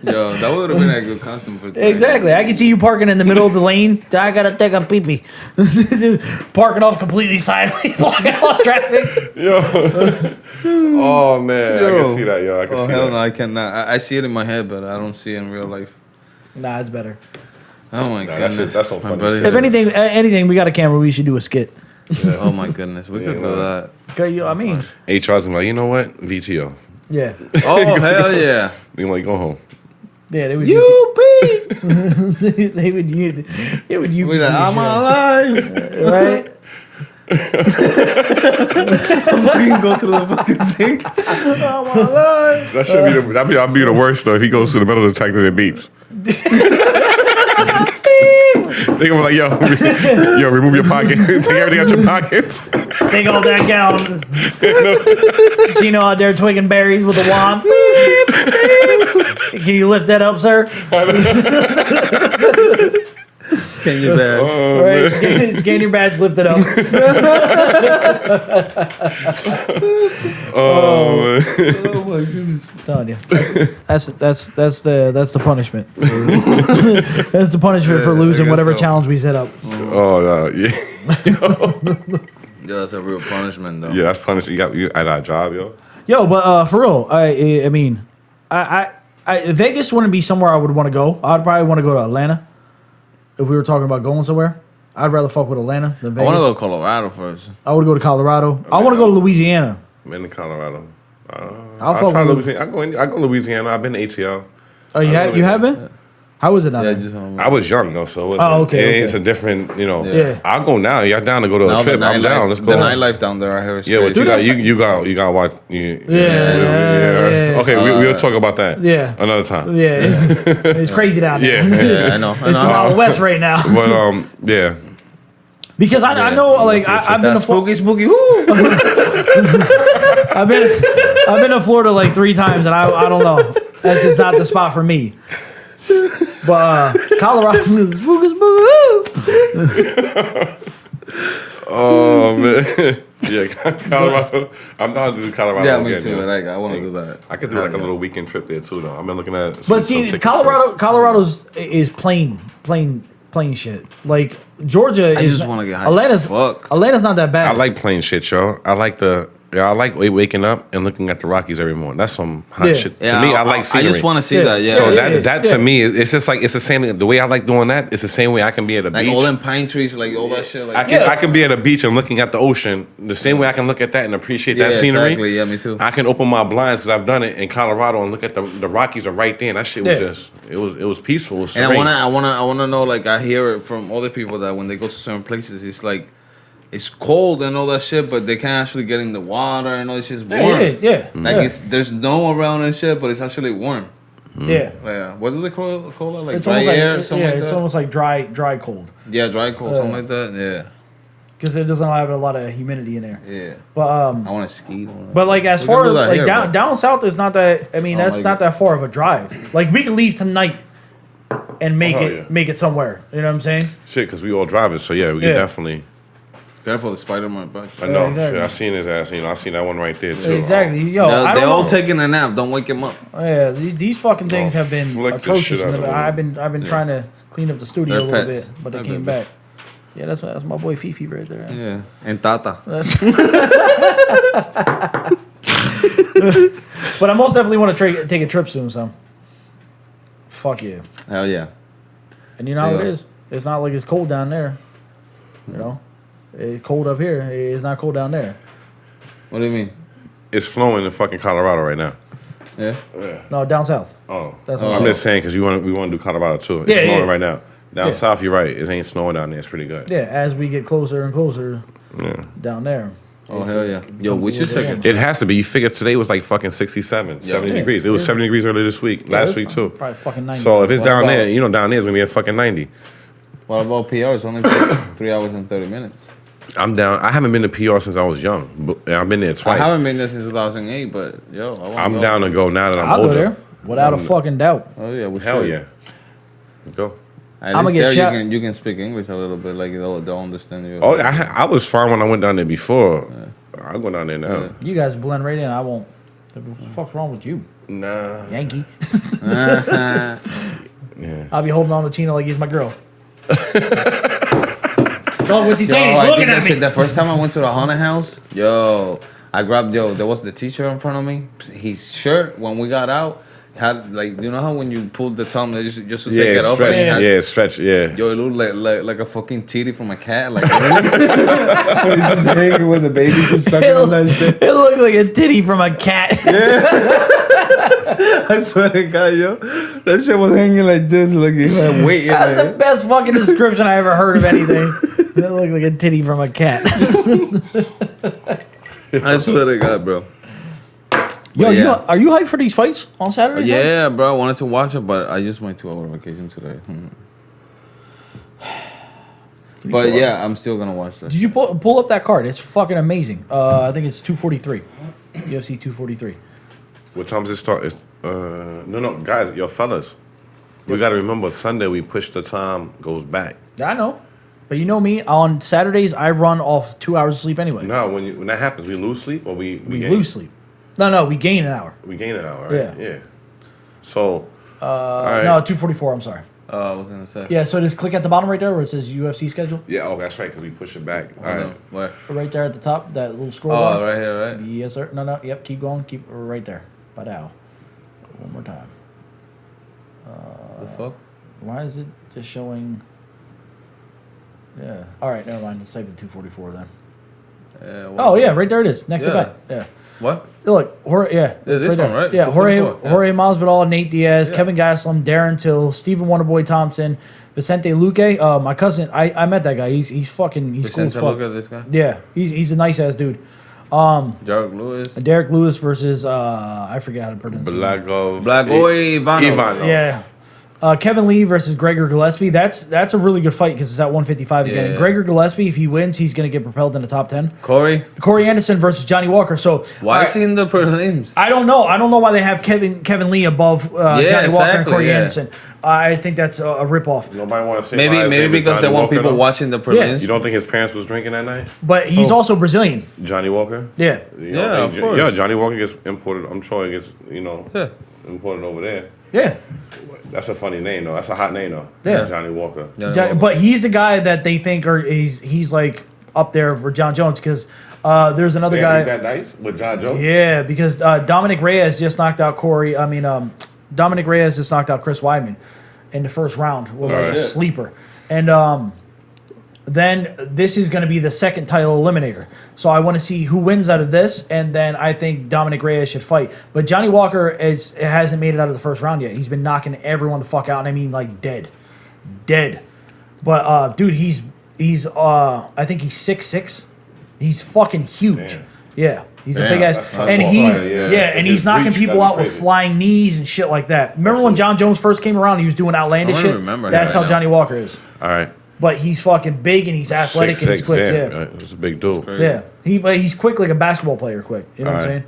Yo, that would have been a good costume for today. Exactly. I can see you parking in the middle of the lane. I gotta take a pee-pee. Parking off completely sideways, blocking all traffic. Yo. Oh man, I can see that, yo. I can see hell that. no, I cannot. I see it in my head, but I don't see it in real life. Nah, it's better. Oh my goodness. that's some funny brother shit. If anything, we got a camera. We should do a skit. Yeah. Oh my goodness, we could do that. I mean, HR's gonna be like, you know what? VTO. yeah, Oh hell yeah! They like, go home. yeah. They would. You they would use. It would use. We like, I'm alive. Right. Fucking go through the fucking thing. I'm alive. That should that'd be the worst though if he goes to the metal detector and beeps. They gonna be like, yo, remove your pocket. Take everything out your pockets. Take all that gown. Chino out there twigging berries with a wand. Can you lift that up, sir? Scan your badge. Oh, Right, scan your badge, lift it up. Oh, man. Oh my goodness. I'm telling you, that's the punishment. That's the punishment for losing guess whatever so. challenge we set up. Oh no, yeah. Yeah, that's a real punishment though. Yeah, that's punishment. You at our job, yo. Yo, but for real, I mean, Vegas wouldn't be somewhere I would want to go. I'd probably want to go to Atlanta. If we were talking about going somewhere, I'd rather fuck with Atlanta than I Vegas. want to go to Colorado first. I would go to Colorado. I want to go to Louisiana. I'm in Colorado. I'll fuck try with Louisiana. I go to Louisiana. I've been to ATL. Oh, you have been? How was it down there? just home. I was young though, so it wasn't, okay. it's a different, you know. Yeah. I'll go now. Y'all down to go to a trip? I'm down. Let's go. The nightlife down there, I hear is Yeah, but crazy. you got to watch. Yeah. Okay, we'll talk about that. Yeah. Another time. Yeah, it's crazy down there. Yeah. I know. It's the Wild West right now. But yeah. Because I know, like, I've been to spooky. Woo! I've been to Florida like 3 times, and I don't know. That's just not the spot for me. But Colorado is spooky. Oh man. Yeah, Colorado. I'm down to do Colorado. Yeah, me again, too. you know? Like, I want to do that. I could do like a little weekend trip there too, though. I've been looking at. But see, Colorado's is plain shit. Like Georgia I is. just want to get high. Atlanta's not that bad. I like plain shit, yo. I like waking up and looking at the Rockies every morning. That's some hot shit. To me, I like scenery. I just want to see that. Yeah. So that to me, it's just like it's the same. The way I like doing that, it's the same way I can be at a like beach. all them pine trees, like all that shit. Like I can be at a beach and looking at the ocean the same way I can look at that and appreciate that scenery. Exactly. Yeah, me too. I can open my blinds because I've done it in Colorado and look at the Rockies are right there. And that shit was just it was peaceful. It was serene. And I wanna know, like, I hear it from other people that when they go to certain places, it's like it's cold and all that shit, but they can't actually get in the water and all this shit's warm. Yeah. Like there's no around and shit, but it's actually warm. Yeah. Yeah. What do they call it? Like It's dry almost air or like something like that? it's almost like dry cold. Yeah, dry cold, something like that. Yeah. Because it doesn't have a lot of humidity in there. Yeah. But I want to ski. But like as far as like down south is not that. I mean, that's not that far of a drive. Like we could leave tonight and make it somewhere. You know what I'm saying? Shit, because we all drivers, so yeah, we can definitely. Careful, the Spider-Man back. I know. Exactly. Shit, I seen his ass. You know, I seen that one right there too. Exactly. Yo, they're all taking a nap. Don't wake him up. Yeah, these fucking things have been flick the atrocious. shit out of them. I've been trying to clean up the studio They're a little pets. bit, but they They're came baby. back. Yeah, that's my boy Fifi right there. Yeah. And Tata. But I most definitely want to take a trip soon, so. Fuck yeah. Hell yeah. And you know how it is. It's not like it's cold down there. You know? It's cold up here. It's not cold down there. What do you mean? It's flowing in fucking Colorado right now. Yeah. No, down south. Oh, That's what I'm I'm just saying because we want to do Colorado too. It's Yeah, snowing yeah. right now. Down south, you're right. It ain't snowing down there. It's pretty good. Yeah, as we get closer and closer down there. Oh, hell yeah. Yo, we should take it. It has to be. You figure today was like fucking 67, 70 degrees. It was 70 degrees earlier this week, last week too. Probably fucking 90. So if it's down there, you know, down there it's gonna be a fucking 90. What about PR? It's only 3 hours and 30 minutes. I'm down. I haven't been to PR since I was young. But I've been there twice. I haven't been there since 2008, but yo, I'm down to go now that I'm I'll older. go there without a fucking doubt. Oh yeah, we Hell should. yeah. Let's go. At I'ma least get there shot. you can speak English a little bit, like they'll understand you. Oh, I was fine when I went down there before. I'll go down there now. You guys blend right in. I won't. What the fuck's wrong with you, Nah. Yankee? Yeah. I'll be holding on to Chino like he's my girl. Oh, what you saying? Yo, He's I looking did at that me. shit the first time I went to the haunted house. Yo, I grabbed there was the teacher in front of me. His shirt when we got out had like you know how when you pull the tongue they just to take it off. stretch. And it has- Yeah, stretch. Yeah. Yo, it looked like a fucking titty from a cat. Like really? Just hanging with the baby, just sucking on that shit. It looked like a titty from a cat. I swear to God, yo, that shit was hanging like this, like it had weight in That's the it. best fucking description I ever heard of anything. That looked like a titty from a cat. I swear to God, bro. Yo, But you know, are you hyped for these fights on Saturday? son? Yeah, bro, I wanted to watch it, but I used my 2-hour vacation today. But yeah, I'm still gonna watch that. Did you pull up that card? It's fucking amazing. I think it's 243. UFC 243. What time does it start? It's, no, guys, yo, fellas. We got to remember Sunday we push the time goes back. I know. But you know me, on Saturdays I run off 2 hours of sleep anyway. No, when that happens, we lose sleep or we we gain? lose sleep. No, we gain an hour. We gain an hour, right? Yeah. So, all right. No, 244, I'm sorry. I was gonna say. Yeah, so just click at the bottom right there where it says UFC schedule. Yeah, oh, that's right, because we push it back. All right. Where? Right there at the top, that little scroll Oh, bar. right here, right? Yes, sir. No, yep, keep going. Keep right there. Ba-dow. One more time. The fuck? Why is it just showing... Yeah. All right, never mind. Let's type in 244 then. Yeah, Oh, yeah, right there it is. Next to Yeah. back. Yeah. What? Look, this one, right? Yeah, Jorge 244, Jorge Masvidal, Nate Diaz, Kevin Gastelum, Darren Till, Stephen Wonderboy Thompson, Vicente Luque. My cousin, I met that guy. He's cool as fuck. Look at this guy. Yeah, he's a nice ass dude. Derek Lewis versus I forget how to pronounce it. Blagoy Ivanov. Yeah. Kevin Lee versus Gregor Gillespie. That's a really good fight because it's at 155 again. And Gregor Gillespie, if he wins, he's going to get propelled in the top 10. Corey Anderson versus Johnny Walker. So why is he in the prelims? I don't know. I don't know why they have Kevin Lee above Johnny Walker and Corey Anderson. I think that's a ripoff. Nobody want to say maybe because they want people watching the prelims. Yeah. You don't think his parents was drinking that night? But he's also Brazilian. Johnny Walker? Yeah. Of course. Yeah, Johnny Walker gets imported. I'm sure he gets, imported over there. Yeah. That's a funny name, though. That's a hot name, though. Yeah. Johnny Walker. But he's the guy that they think he's like up there for John Jones because there's another guy. Is that nice with John Jones? Yeah, because Dominic Reyes just knocked out Dominic Reyes just knocked out Chris Weidman in the first round with a sleeper. And then this is going to be the second title eliminator. So I want to see who wins out of this, and then I think Dominic Reyes should fight. But Johnny Walker hasn't made it out of the first round yet. He's been knocking everyone the fuck out, and I mean like dead. But dude, he's I think he's 6'6". He's fucking huge. Damn. Yeah. He's a big ass, and he's knocking people out with flying knees and shit like that. Remember when John Jones first came around? He was doing outlandish shit. That's how Johnny Walker is. All right. But he's fucking big and he's athletic and he's quick. Yeah, it's a big dude. Yeah, he's quick like a basketball player. Quick, you know what I'm saying?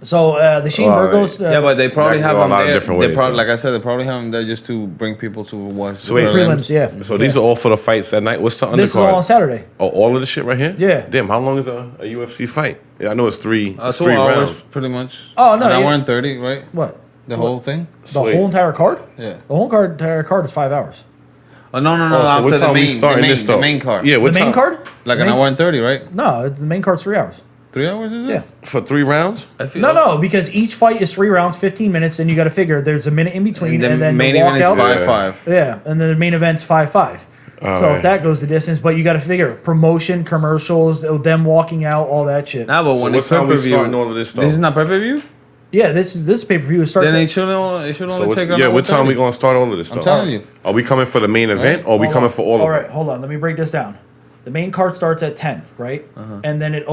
So the Shane Burgos. But they probably have him there. Different ways, like I said, they probably have him there just to bring people to watch. So wait, prelims. Yeah. So these are all for the fights that night. What's the undercard? This is all on Saturday. Oh, all of the shit right here. Yeah. Damn, how long is a UFC fight? Yeah, I know it's 3 2 3 hours, rounds. pretty much. Oh no, an hour and 30, right? What? Whole thing? The whole entire card? Yeah. The whole entire card is 5 hours. Oh no! So after the main card. Yeah, the main card? Like an hour and 30, right? No, the main card's 3 hours. 3 hours is it? Yeah. For 3 rounds? No, because each fight is 3 rounds, 15 minutes, and you got to figure there's a minute in between, and then main the event is walkout. 5-5. Yeah, and then the main event's 5-5. So if that goes the distance, but you got to figure promotion, commercials, them walking out, all that shit. Nah, but when it's pay-per-view, all of this stuff? This is not pay-per-view? Yeah, this pay-per-view starts. Then it should only take. What time we gonna start all of this stuff? I'm telling you. Are we coming for the main event, or are we coming for all of it? All right, hold on. Let me break this down. The main card starts at 10, right? And then it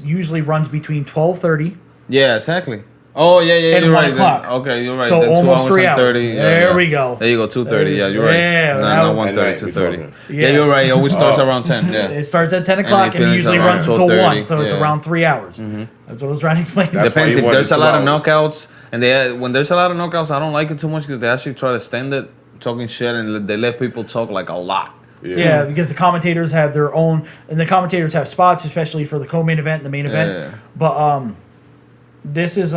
usually runs between 12:30. Yeah, exactly. Oh yeah, and you're 1 right. o'clock. Okay, you're right. So then almost 2 hours 3 and hours. 30. There we go. There you go, 2:30. Yeah, you're right. Yeah, not 1:30, 2:30. Yeah, you're right. It always starts around 10. Yeah. It starts at 10 o'clock and it usually runs until 1, so it's around 3 hours. That's what I was trying to explain. Depends if there's a lot of knockouts, and when there's a lot of knockouts, I don't like it too much because they actually try to extend it, talking shit, and they let people talk like a lot. Yeah, because the commentators have their own, and the commentators have spots, especially for the co-main event and the main event. Yeah. But this is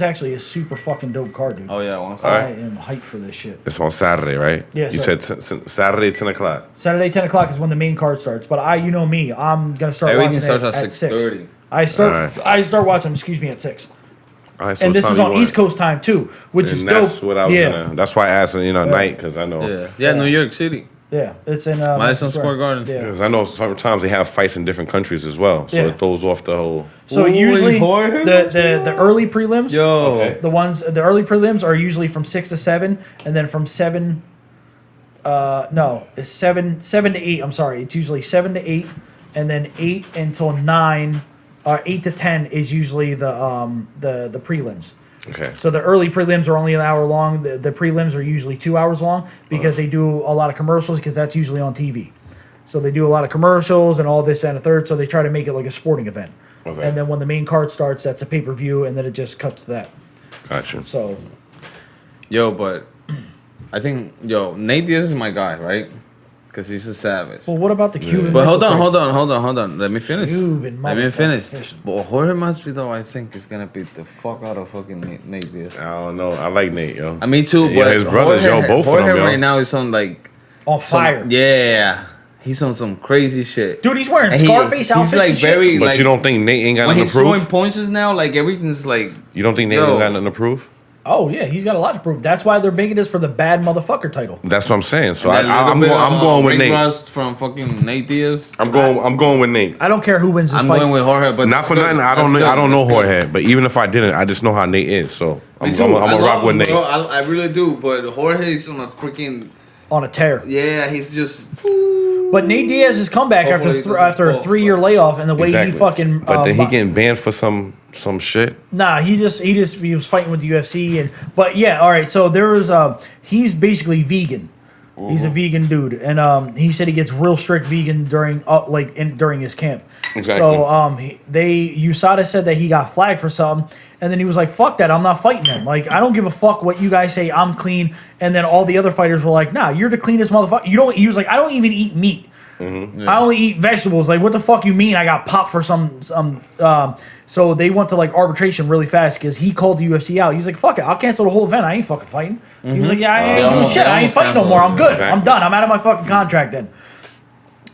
actually a super fucking dope card, dude. Oh yeah, I am hyped for this shit. It's on Saturday, right? Yeah. You said Saturday 10 o'clock. Saturday 10 o'clock is when the main card starts. But you know me, I'm gonna start. Everything watching starts at 6:30. I start watching. Excuse me, at 6. All right, so and this is on East Coast time too, which is that's dope. What I was gonna. That's why I asked, night, because I know. Yeah, New York City. Yeah, it's in Madison Square Garden. Yeah, because I know sometimes they have fights in different countries as well, so it throws off the whole. So usually the early prelims, the early prelims are usually from 6 to 7, and then from 7. It's 7 to 8. I'm sorry, it's usually 7 to 8, and then 8 until 9. 8 to 10 is usually the prelims. Okay. So the early prelims are only an hour long. The prelims are usually 2 hours long because they do a lot of commercials because that's usually on TV. So they do a lot of commercials and all this and a third. So they try to make it like a sporting event. Okay. And then when the main card starts, that's a pay-per-view, and then it just cuts to that. Gotcha. So. But I think Nate Diaz is my guy, right? Because he's a savage. Well, what about the Cuban? But hold on. Let me finish. Let me finish. But Jorge Masvidal, I think, is gonna beat the fuck out of fucking Nate Diaz. I don't know. I like Nate, yo. Me too. But his brothers, both of them, yo. Right now is on like on fire. He's on some crazy shit. Dude, he's wearing Scarface outfits. He's like very. But you don't think Nate ain't got nothing to prove? When he's throwing punches now, like everything's like. You don't think Nate ain't got nothing to prove? Oh yeah, he's got a lot to prove. That's why they're making this for the bad motherfucker title. That's what I'm saying. So I'm going with Nate. Rust from fucking Nate Diaz. I'm going with Nate. I don't care who wins this fight. I'm going with Jorge, but not for nothing. I don't know Jorge, but even if I didn't, I just know how Nate is. So I'm gonna rock with Nate. Bro, I really do. But Jorge's on a freaking tear. Yeah, he's just. But Nate Diaz's comeback after a 3-year layoff and the way he fucking. But then he getting banned for some shit. Nah, he was fighting with the UFC but yeah, all right. So there was he's basically vegan. Mm-hmm. He's a vegan dude, and he said he gets real strict vegan during his camp. Exactly. So USADA said that he got flagged for something, and then he was like, "Fuck that! I'm not fighting them. Like, I don't give a fuck what you guys say. I'm clean." And then all the other fighters were like, "Nah, you're the cleanest motherfucker. You don't." He was like, "I don't even eat meat. Mm-hmm. Yeah. I only eat vegetables. Like, what the fuck you mean? I got popped for some." So they went to like arbitration really fast because he called the UFC out. He's like, "Fuck it, I'll cancel the whole event. I ain't fucking fighting." Mm-hmm. He was like, "Yeah, I ain't doing shit. I ain't fighting no more. I'm good. Exactly. I'm done. I'm out of my fucking contract then."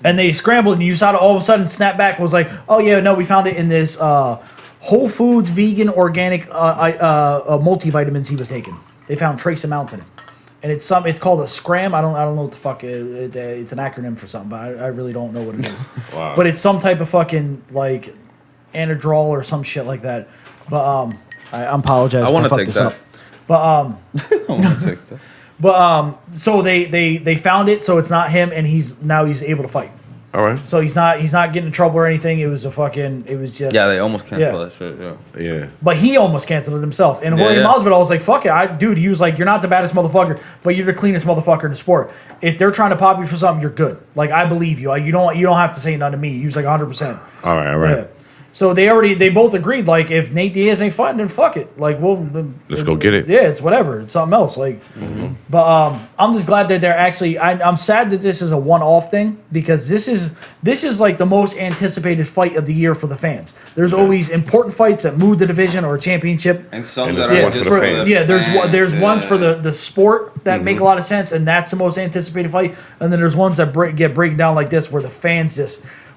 And they scrambled, and USADA all of a sudden snapped back. Was like, "Oh yeah, no, we found it in this Whole Foods vegan organic multivitamins he was taking. They found trace amounts in it." And it's called a scram. I don't know what the fuck it's an acronym for something, but I really don't know what it is. Wow. But it's some type of fucking like anadrol or some shit like that. But I apologize. I want to take that. But I want to take that. But so they found it, so it's not him, and he's able to fight. All right. So he's not getting in trouble or anything. It was just they almost canceled that shit. Yeah. But he almost canceled it himself. And Jorge Masvidal was like, "Fuck it, dude." He was like, "You're not the baddest motherfucker, but you're the cleanest motherfucker in the sport. If they're trying to pop you for something, you're good. Like, I believe you. You don't have to say nothing to me." He was like 100%. All right. Yeah. So they both agreed, like, if Nate Diaz ain't fighting, then fuck it. Like, let's go get it. Yeah, it's whatever. It's something else. Like, but I'm just glad that they're actually. I'm sad that this is a one-off thing because this is like the most anticipated fight of the year for the fans. There's always important fights that move the division or a championship, and some that are just for the fans. Yeah, there's ones for the sport that make a lot of sense, and that's the most anticipated fight. And then there's ones that get breaking down like this, where the fans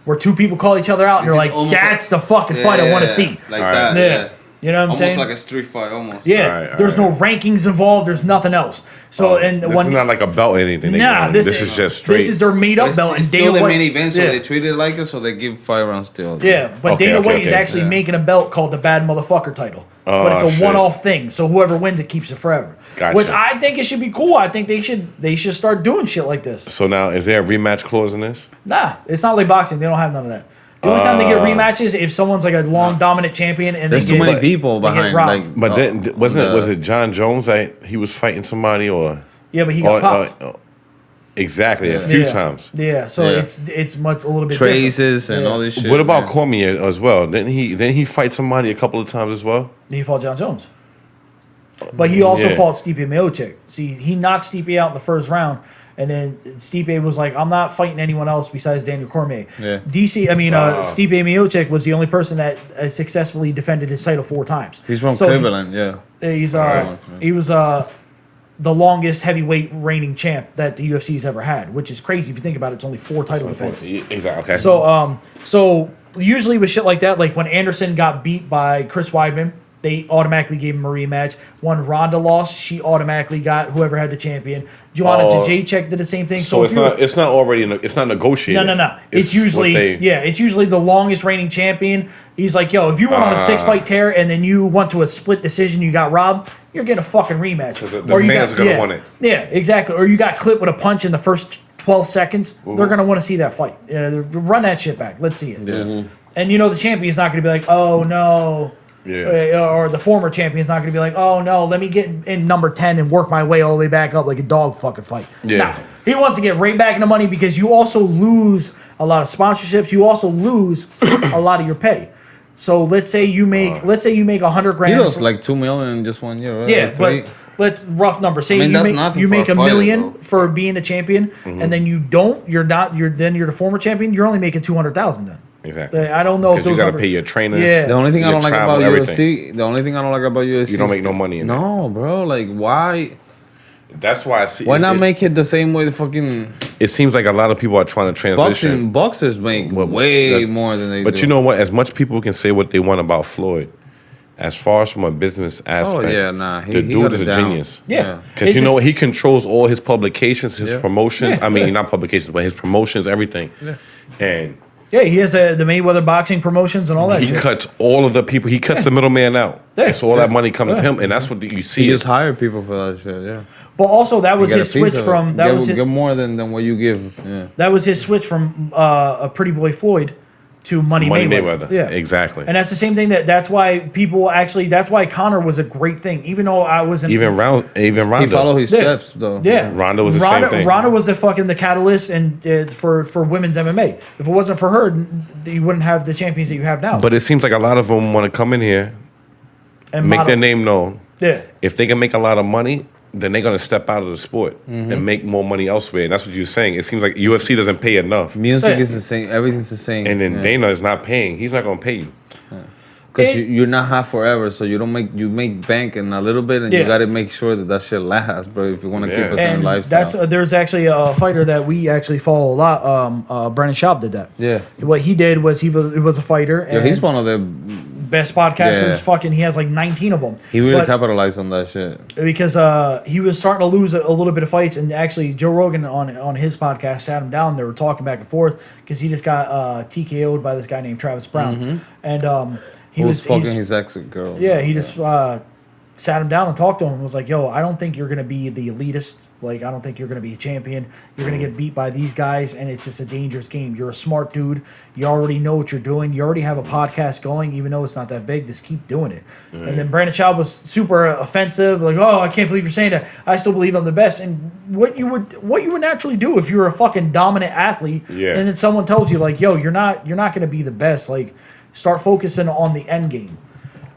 where two people call each other out and you're like, that's the fucking fight I want to see. Like that. Yeah. You know what I'm saying? Almost like a street fight, almost. Yeah. There's no rankings involved. There's nothing else. So this is not like a belt or anything. Nah, this is just straight. This is their made up belt. It's still the main event, so they treat it like it, so they give 5 rounds still. Yeah, but Dana White is actually making a belt called the Bad Motherfucker title. But it's a one-off thing, so whoever wins it keeps it forever. Gotcha. Which I think it should be cool. I think they should start doing shit like this. So now, is there a rematch clause in this? Nah, it's not like boxing. They don't have none of that. The only time they get rematches if someone's like a long dominant champion and there's too many people behind. But then was it John Jones that he was fighting somebody or? Yeah, but he got popped. Exactly, a few times. Yeah, so it's much a little bit traces different. And all this shit. What about Cormier as well? Didn't he fight somebody a couple of times as well? He fought John Jones, but he also fought Stipe Miocic. See, he knocked Stipe out in the first round. And then Stipe was like, "I'm not fighting anyone else besides Daniel Cormier." Yeah. Stipe Miocic was the only person that successfully defended his title 4 times. He's from Cleveland, He was the longest heavyweight reigning champ that the UFC's ever had, which is crazy if you think about it. It's only 4 title defenses. Exactly. Okay. So usually with shit like that, like when Anderson got beat by Chris Weidman, they automatically gave him a rematch. When Ronda lost, she automatically got whoever had the champion. Joanna Jacek did the same thing. So it's not negotiated. No. It's usually it's usually the longest reigning champion. He's like, yo, if you went on a 6-fight tear and then you went to a split decision, you got robbed, you're getting a fucking rematch. The fans are gonna want it. Yeah, exactly. Or you got clipped with a punch in the first 12 seconds. Mm-hmm. They're gonna want to see that fight. Run that shit back. Let's see it. Yeah. And the champion's not gonna be like, oh no. Yeah. Or the former champion's not going to be like, oh no, let me get in number 10 and work my way all the way back up like a dog fucking fight. Yeah. Nah, he wants to get right back in the money because you also lose a lot of sponsorships. You also lose a lot of your pay. So let's say you make $100,000. He lost like $2 million in just 1 year. Right? Yeah, but let's rough number. Say you make $1 million for being a champion, and then you're the former champion. You're only making $200,000 then. Exactly. I don't know if those you got to pay your trainers. Yeah. The only thing I don't like about UFC. The only thing I don't like about UFC. You don't make no money in No, bro. Like why? That's why I see. Why not make it the same way the fucking? It seems like a lot of people are trying to transition. Boxers make way more than they do. But you know what? As much people can say what they want about Floyd, as far as from a business aspect, the dude is a genius. Yeah. Because you know what? He controls all his publications, his promotions. I mean, not publications, but his promotions, everything. Yeah. And he has the Mayweather boxing promotions and all that shit. He cuts all of the people. He cuts the middleman out. Yeah. So all that money comes to him, and that's what you see. He just hired people for that shit, But also, that was his switch from... Get more than what you give. Yeah. That was his switch from a Pretty Boy Floyd to Money Mayweather. Yeah, exactly. And that's the same thing that's why people actually, that's why Conor was a great thing. Even though I wasn't... Even Ronda. He followed his steps, though. Yeah. Ronda was the same thing. Ronda was the catalyst for women's MMA. If it wasn't for her, you wouldn't have the champions that you have now. But it seems like a lot of them want to come in here and make their name known. Yeah. If they can make a lot of money, then they're going to step out of the sport and make more money elsewhere. And that's what you're saying. It seems like UFC doesn't pay enough. Music is the same. Everything's the same. And then Dana is not paying. He's not going to pay you. Because you're not hot forever, so you make bank in a little bit, and you got to make sure that shit lasts, bro. If you want to keep a certain lifestyle. There's actually a fighter that we actually follow a lot. Brendanschaub did that. Yeah. What he did was he was a fighter. And he's one of the best podcasters. Fucking, he has like 19 of them. He really capitalized on that shit because he was starting to lose a little bit of fights, and actually Joe Rogan on his podcast sat him down. They were talking back and forth because he just got TKO'd by this guy named Travis Brown, and he was fucking his ex girl. Yeah, he just sat him down and talked to him and was like, "Yo, I don't think you're gonna be the elitist. Like, I don't think you're gonna be a champion. You're gonna get beat by these guys, and it's just a dangerous game. You're a smart dude. You already know what you're doing. You already have a podcast going, even though it's not that big. Just keep doing it." Mm-hmm. And then Brendanschaub was super offensive, like, "Oh, I can't believe you're saying that. I still believe I'm the best." And what you would naturally do if you're a fucking dominant athlete, and then someone tells you like, "Yo, you're not gonna be the best. Like, start focusing on the end game."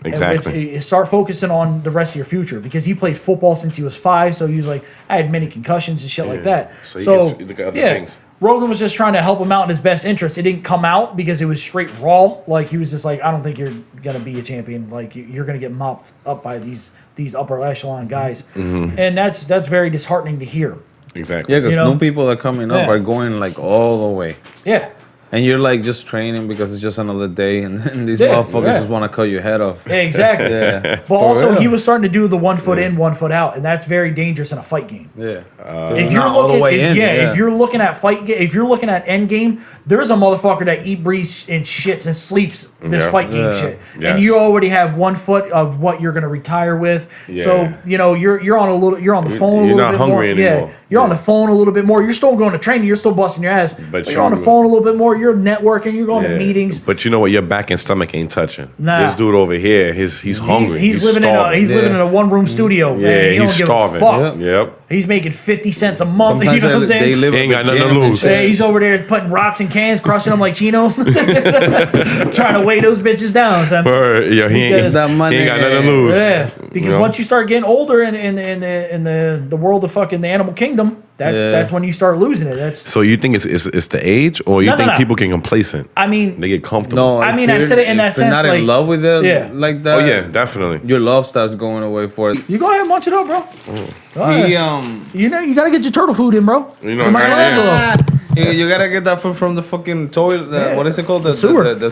Exactly. Start focusing on the rest of your future, because he played football since he was 5, so he was like, I had many concussions and shit like that. So you look at other things. Rogan was just trying to help him out in his best interest. It didn't come out because it was straight raw. Like, he was just like, I don't think you're gonna be a champion. Like, you're gonna get mopped up by these upper echelon guys, and that's very disheartening to hear. Exactly. Yeah, because new people that are coming up are going like all the way. Yeah. And you're like just training because it's just another day, and these motherfuckers just want to cut your head off. Yeah, exactly. But also, he was starting to do the 1 foot in, 1 foot out, and that's very dangerous in a fight game. Yeah. If you're looking at end game, there's a motherfucker that eat, breathes, and shits and sleeps this fight game shit, and you already have 1 foot of what you're gonna retire with. Yeah. So you're on the phone. You're a little not bit hungry more. anymore. Yeah. You're on the phone a little bit more. You're still going to training. You're still busting your ass. But you're on the phone a little bit more. You're networking. You're going to meetings. But you know what? Your back and stomach ain't touching. Nah. This dude over here, he's hungry. He's living in a 1-room studio. Yeah, man. He he's starving. Fuck. Yep. He's making 50 cents a month. Sometimes you know what I'm saying? He ain't got nothing to lose. Yeah, he's over there putting rocks in cans, crushing them like Chino, trying to weigh those bitches down. So. Yeah, he ain't got nothing to lose. Yeah, because once you start getting older in the world of fucking the animal kingdom, that's when you start losing it. So you think it's the age, or you think people get complacent? I mean, they get comfortable. No, I mean, I said it in that sense. If you're not in love with it like that, oh yeah, definitely. Your love starts going away for it. You go ahead and munch it up, bro. You gotta get your turtle food in, bro. You gotta get that from the fucking toilet. What is it called? The sewer. The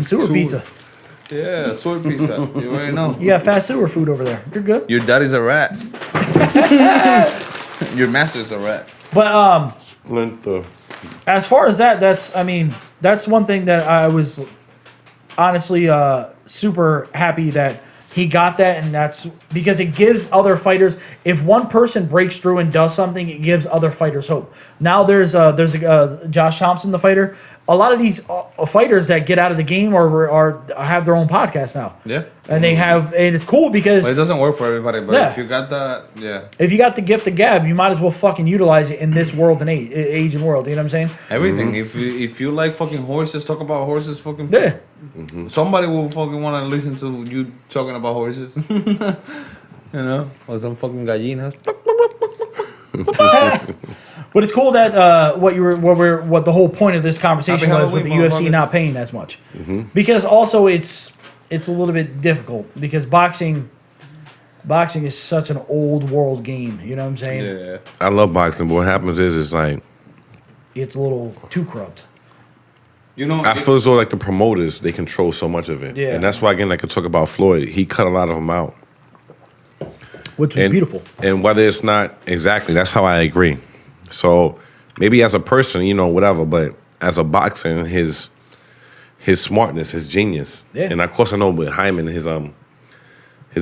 sewer pizza. Yeah, sewer pizza. You already know. You got fast sewer food over there. You're good. Your daddy's a rat. Your master's a rat. But Splinter. As far as that's one thing that I was honestly super happy that he got that, and that's because it gives other fighters. If one person breaks through and does something, it gives other fighters hope. Now there's Josh Thompson, the fighter. A lot of these fighters that get out of the game or have their own podcast now. Yeah, and it's cool because it doesn't work for everybody. But if you got that, if you got the gift of gab, you might as well fucking utilize it in this world and age and world. You know what I'm saying? Everything. If you like fucking horses, talk about horses. Fucking somebody will fucking want to listen to you talking about horses. Or some fucking gallinas. But it's cool that what the whole point of this conversation was with the UFC not paying as much, because also it's a little bit difficult because boxing is such an old world game. You know what I'm saying? Yeah, I love boxing, but what happens is it's like it's a little too corrupt. I feel as though like the promoters, they control so much of it. Yeah. And that's why, again, like I talk about Floyd, he cut a lot of them out. Which was beautiful. And whether it's not exactly, that's how I agree. So maybe as a person, whatever, but as a boxer, his smartness, his genius. Yeah. And of course I know with Hyman, his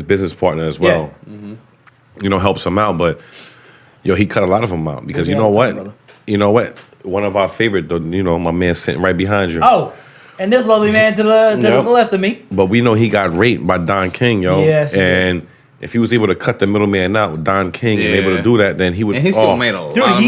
business partner as well, helps him out. But he cut a lot of them out because you know what? One of our favorite, my man sitting right behind you. Oh, and this lovely man to the left of me. But we know he got raped by Don King, yo. Yes, and if he was able to cut the middleman out, Don King, and able to do that, then he would. And he still made a lot of money,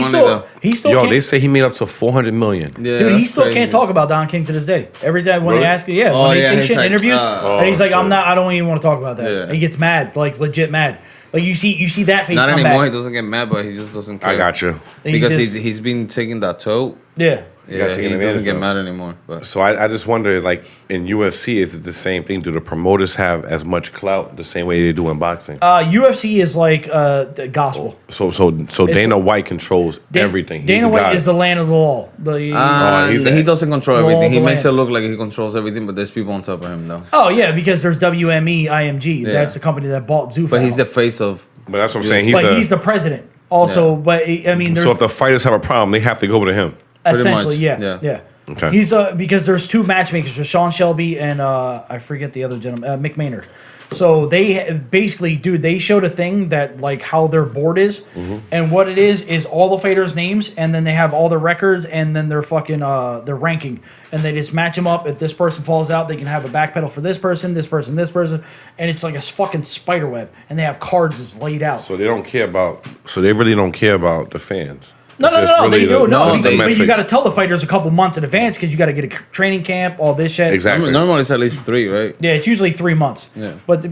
he still. Yo, they say he made up to $400 million. Yeah, dude, he still can't talk about Don King to this day. Every time when they ask him, when they say shit in interviews, and he's like, I don't even want to talk about that. Yeah. And he gets mad, like legit mad. Like you see that face. Not come anymore. back. He doesn't get mad, but he just doesn't care. I got you. Because he's been taking that toe. Yeah. Yeah, he doesn't get mad anymore. But. So I just wonder, like, in UFC, is it the same thing? Do the promoters have as much clout the same way they do in boxing? UFC is like the gospel. So Dana White controls everything. Dana White is the land of the law. He doesn't control everything. He makes it land. look like he controls everything, but there's people on top of him, though. Oh, yeah, because there's WME, IMG. Yeah. That's the company that bought Zuffa. But he's the face of... But that's what I'm saying. He's the president. Also, but I mean, there's... So if the fighters have a problem, they have to go to him. Essentially, yeah. Okay. He's because there's two matchmakers, there's Sean Shelby and I forget the other gentleman, Mick Maynard. So they basically, dude, they showed a thing that like how their board is, and what it is all the fighters' names, and then they have all their records, and then their fucking their ranking, and they just match them up. If this person falls out, they can have a back pedal for this person, and it's like a fucking spider web, and they have cards just laid out. So they don't care about. So they really don't care about the fans. No, they do. But you got to to tell the fighters a couple months in advance because you got to get a training camp, all this shit. Exactly. Normally it's at least 3, right? Yeah, it's usually 3 months. Yeah. But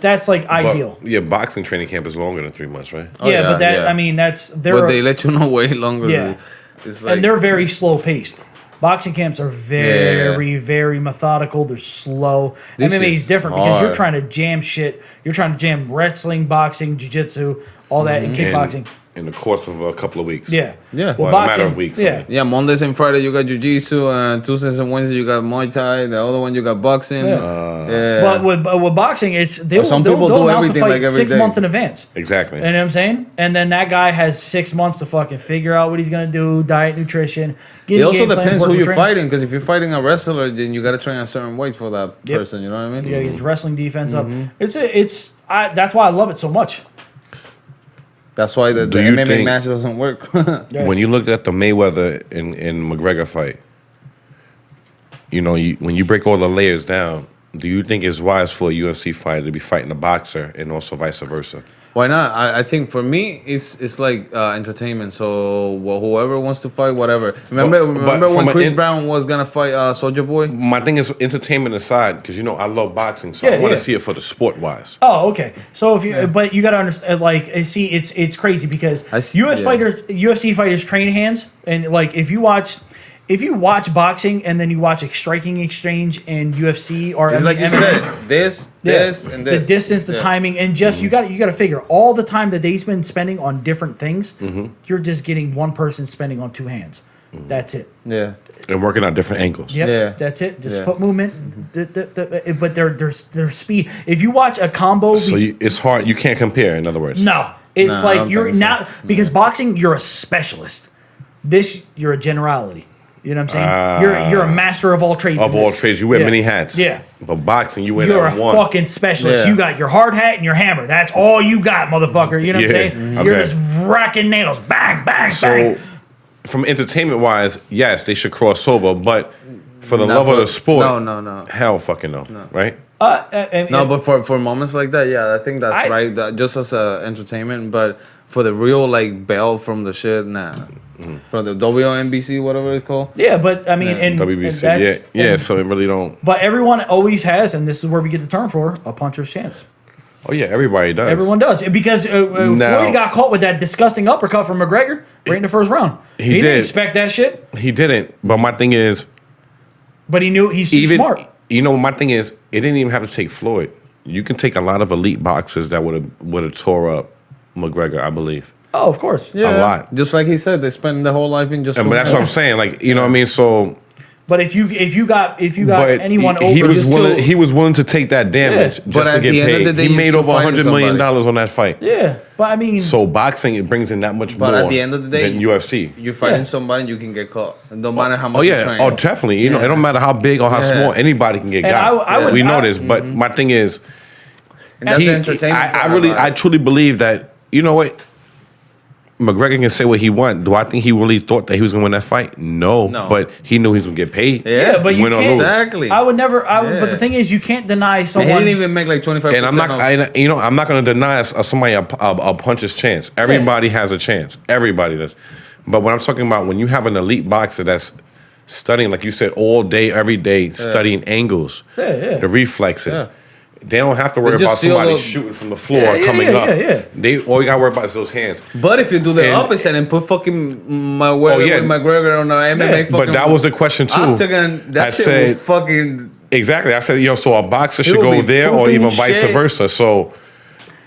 that's like ideal. Yeah, boxing training camp is longer than 3 months, right? Oh, but I mean, that's but they let you know way longer. Yeah, it's like, and they're very slow paced. Boxing camps are very methodical. They're slow. MMA is different because you're trying to jam shit. You're trying to jam wrestling, boxing, jiu-jitsu, all that, and kickboxing. In the course of a couple of weeks. Yeah. Well, a matter of weeks. Yeah. Mondays and Fridays you got jiu-jitsu, and Tuesdays and Wednesdays you got Muay Thai. The other one you got boxing. But with boxing, they'll do announce a fight like every 6 day. months in advance. Exactly. You know what I'm saying? And then that guy has 6 months to fucking figure out what he's gonna do, diet, nutrition. It also depends who you're fighting, because if you're fighting a wrestler, then you got to train a certain weight for that person. You know what I mean? You gotta get your wrestling defense up. That's why I love it so much. That's why the MMA match doesn't work. When you looked at the Mayweather and McGregor fight, when you break all the layers down, do you think it's wise for a UFC fighter to be fighting a boxer and also vice versa? Why not? I think for me, it's like entertainment. So whoever wants to fight, whatever. Remember when Chris Brown was gonna fight Soulja Boy? My thing is entertainment aside, because I love boxing, so I want to see it for the sport wise. Oh, okay. So but you gotta understand, it's crazy because UFC fighters train hands, and like if you watch boxing and then you watch a striking exchange in UFC or it's like you said, this and this. The distance, the timing, and just you got to figure all the time that they've been spending on different things. You're just getting one person spending on 2 hands. That's it. Yeah. And working on different angles. Yep, yeah. That's it. Just foot movement. But their speed. If you watch a combo, it's hard. You can't compare. In other words, no, it's like you're not because boxing. You're a specialist. This you're a generality. You know what I'm saying? You're a master of all trades. Of all trades, you wear many hats. Yeah. But boxing, you wear You're that a one. fucking specialist. Yeah. You got your hard hat and your hammer. That's all you got, motherfucker. You know what I'm saying? You're just racking nails. Bang, bang, bang. So, from entertainment wise, yes, they should cross over. But for the love of the sport, no. Hell, fucking no. Right? But for moments like that, I think that's right. Just as entertainment, but for the real bell from the shit, nah. From the WNBC, whatever it's called. Yeah, but I mean, and WBC, so it really don't. But everyone always has, and this is where we get the term for a puncher's chance. Oh yeah, everybody does. Everyone does because Floyd got caught with that disgusting uppercut from McGregor right in the first round. He didn't expect that shit. He didn't. But my thing is, but he knew he's smart. My thing is, it didn't even have to take Floyd. You can take a lot of elite boxers that would have tore up McGregor, I believe. Oh, of course. Yeah. A lot. Just like he said, they spend their whole life in just... But that's what I'm saying. Like, you know what I mean? So, But if you got anyone he over, he was willing to take that damage just to get paid. He made over $100 million on that fight. Yeah, but I mean, so boxing, it brings in that much more. But at the end of the day, than UFC. You're fighting somebody, and you can get caught. No matter how much. You train. Oh, definitely. You know, it don't matter how big or how small. Anybody can get got. We know this, but my thing is, and that's the entertainment. I truly believe that. You know what? McGregor can say what he wants. Do I think he really thought that he was going to win that fight? No. But he knew he was going to get paid. Yeah, but you can't. Exactly. I would never. But the thing is, you can't deny someone. And he didn't even make like 25%. And I'm not going to deny somebody a puncher's chance. Everybody has a chance. Everybody does. But when I'm talking about when you have an elite boxer that's studying, like you said, all day, every day, studying angles, the reflexes. They don't have to worry about somebody shooting from the floor coming up. They all you got to worry about is those hands. But if you do the opposite and put fucking McGregor on an MMA fucking... But that was the question too. Octagon, that shit will fucking... Exactly. I said, so a boxer should go there or even vice versa. So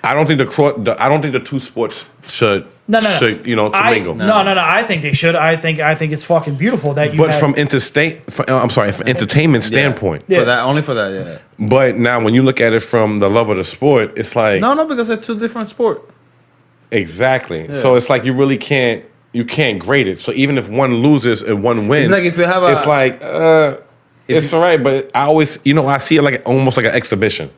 I don't think the two sports should mingle. No. I think they should. I think it's fucking beautiful that you. But from entertainment standpoint, for that. But now when you look at it from the love of the sport, it's like no, because they're two different sports. Exactly. Yeah. So it's like you really can't grade it. So even if one loses and one wins, it's like if you have it's all right. But I always, I see it like almost like an exhibition.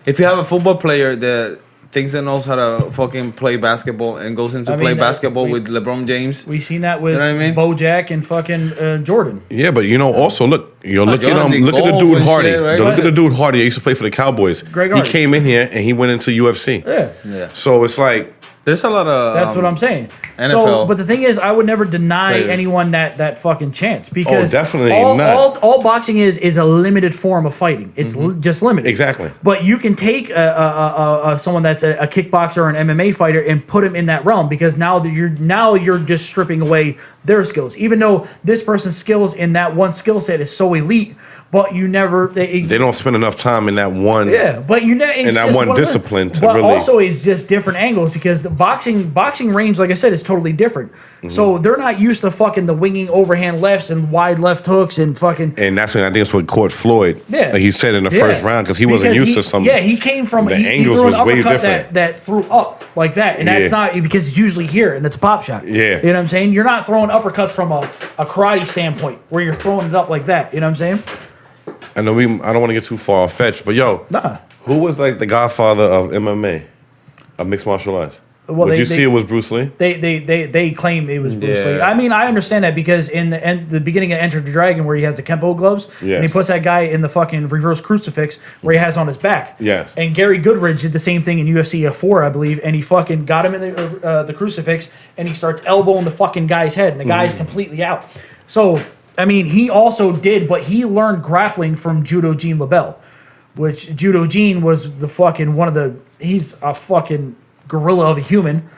If you have a football player that thinks he knows how to fucking play basketball and goes into play basketball with LeBron James. We seen that with Bojack and fucking Jordan. Yeah, but also look at the dude Hardy. Look at the dude Hardy. He used to play for the Cowboys. He came in here and he went into UFC. Yeah. So it's like there's a lot of that's what I'm saying. NFL so, but the thing is, I would never deny anyone that fucking chance because definitely all boxing is a limited form of fighting. It's just limited. Exactly. But you can take someone that's a kickboxer or an MMA fighter and put him in that realm because now you're just stripping away their skills. Even though this person's skills in that one skill set is so elite, but you never they don't spend enough time in that one. Yeah, but in that one discipline. But also it's just different angles because the boxing range, like I said, is totally different. So they're not used to fucking the winging overhand lefts and wide left hooks and fucking. And I think that's what caught Floyd. Yeah, like he said in the first round because he wasn't used to some. Yeah, he came from the he angles threw was an way uppercut different. that threw up like that, and that's not because it's usually here and it's a pop shot. Yeah, you know what I'm saying. You're not throwing uppercuts from a karate standpoint where you're throwing it up like that. You know what I'm saying. I know I don't want to get too far fetched, but who was like the godfather of MMA, of mixed martial arts? Well, Did you see it was Bruce Lee? They claim it was Bruce Lee. I mean, I understand that because in the beginning of Enter the Dragon, where he has the Kempo gloves, and he puts that guy in the fucking reverse crucifix where he has on his back. Yes. And Gary Goodridge did the same thing in UFC 4, I believe, and he fucking got him in the crucifix, and he starts elbowing the fucking guy's head, and the guy's completely out. So, I mean, he also did, but he learned grappling from Judo Gene LaBelle, which Judo Gene was the fucking he's a fucking gorilla of a human.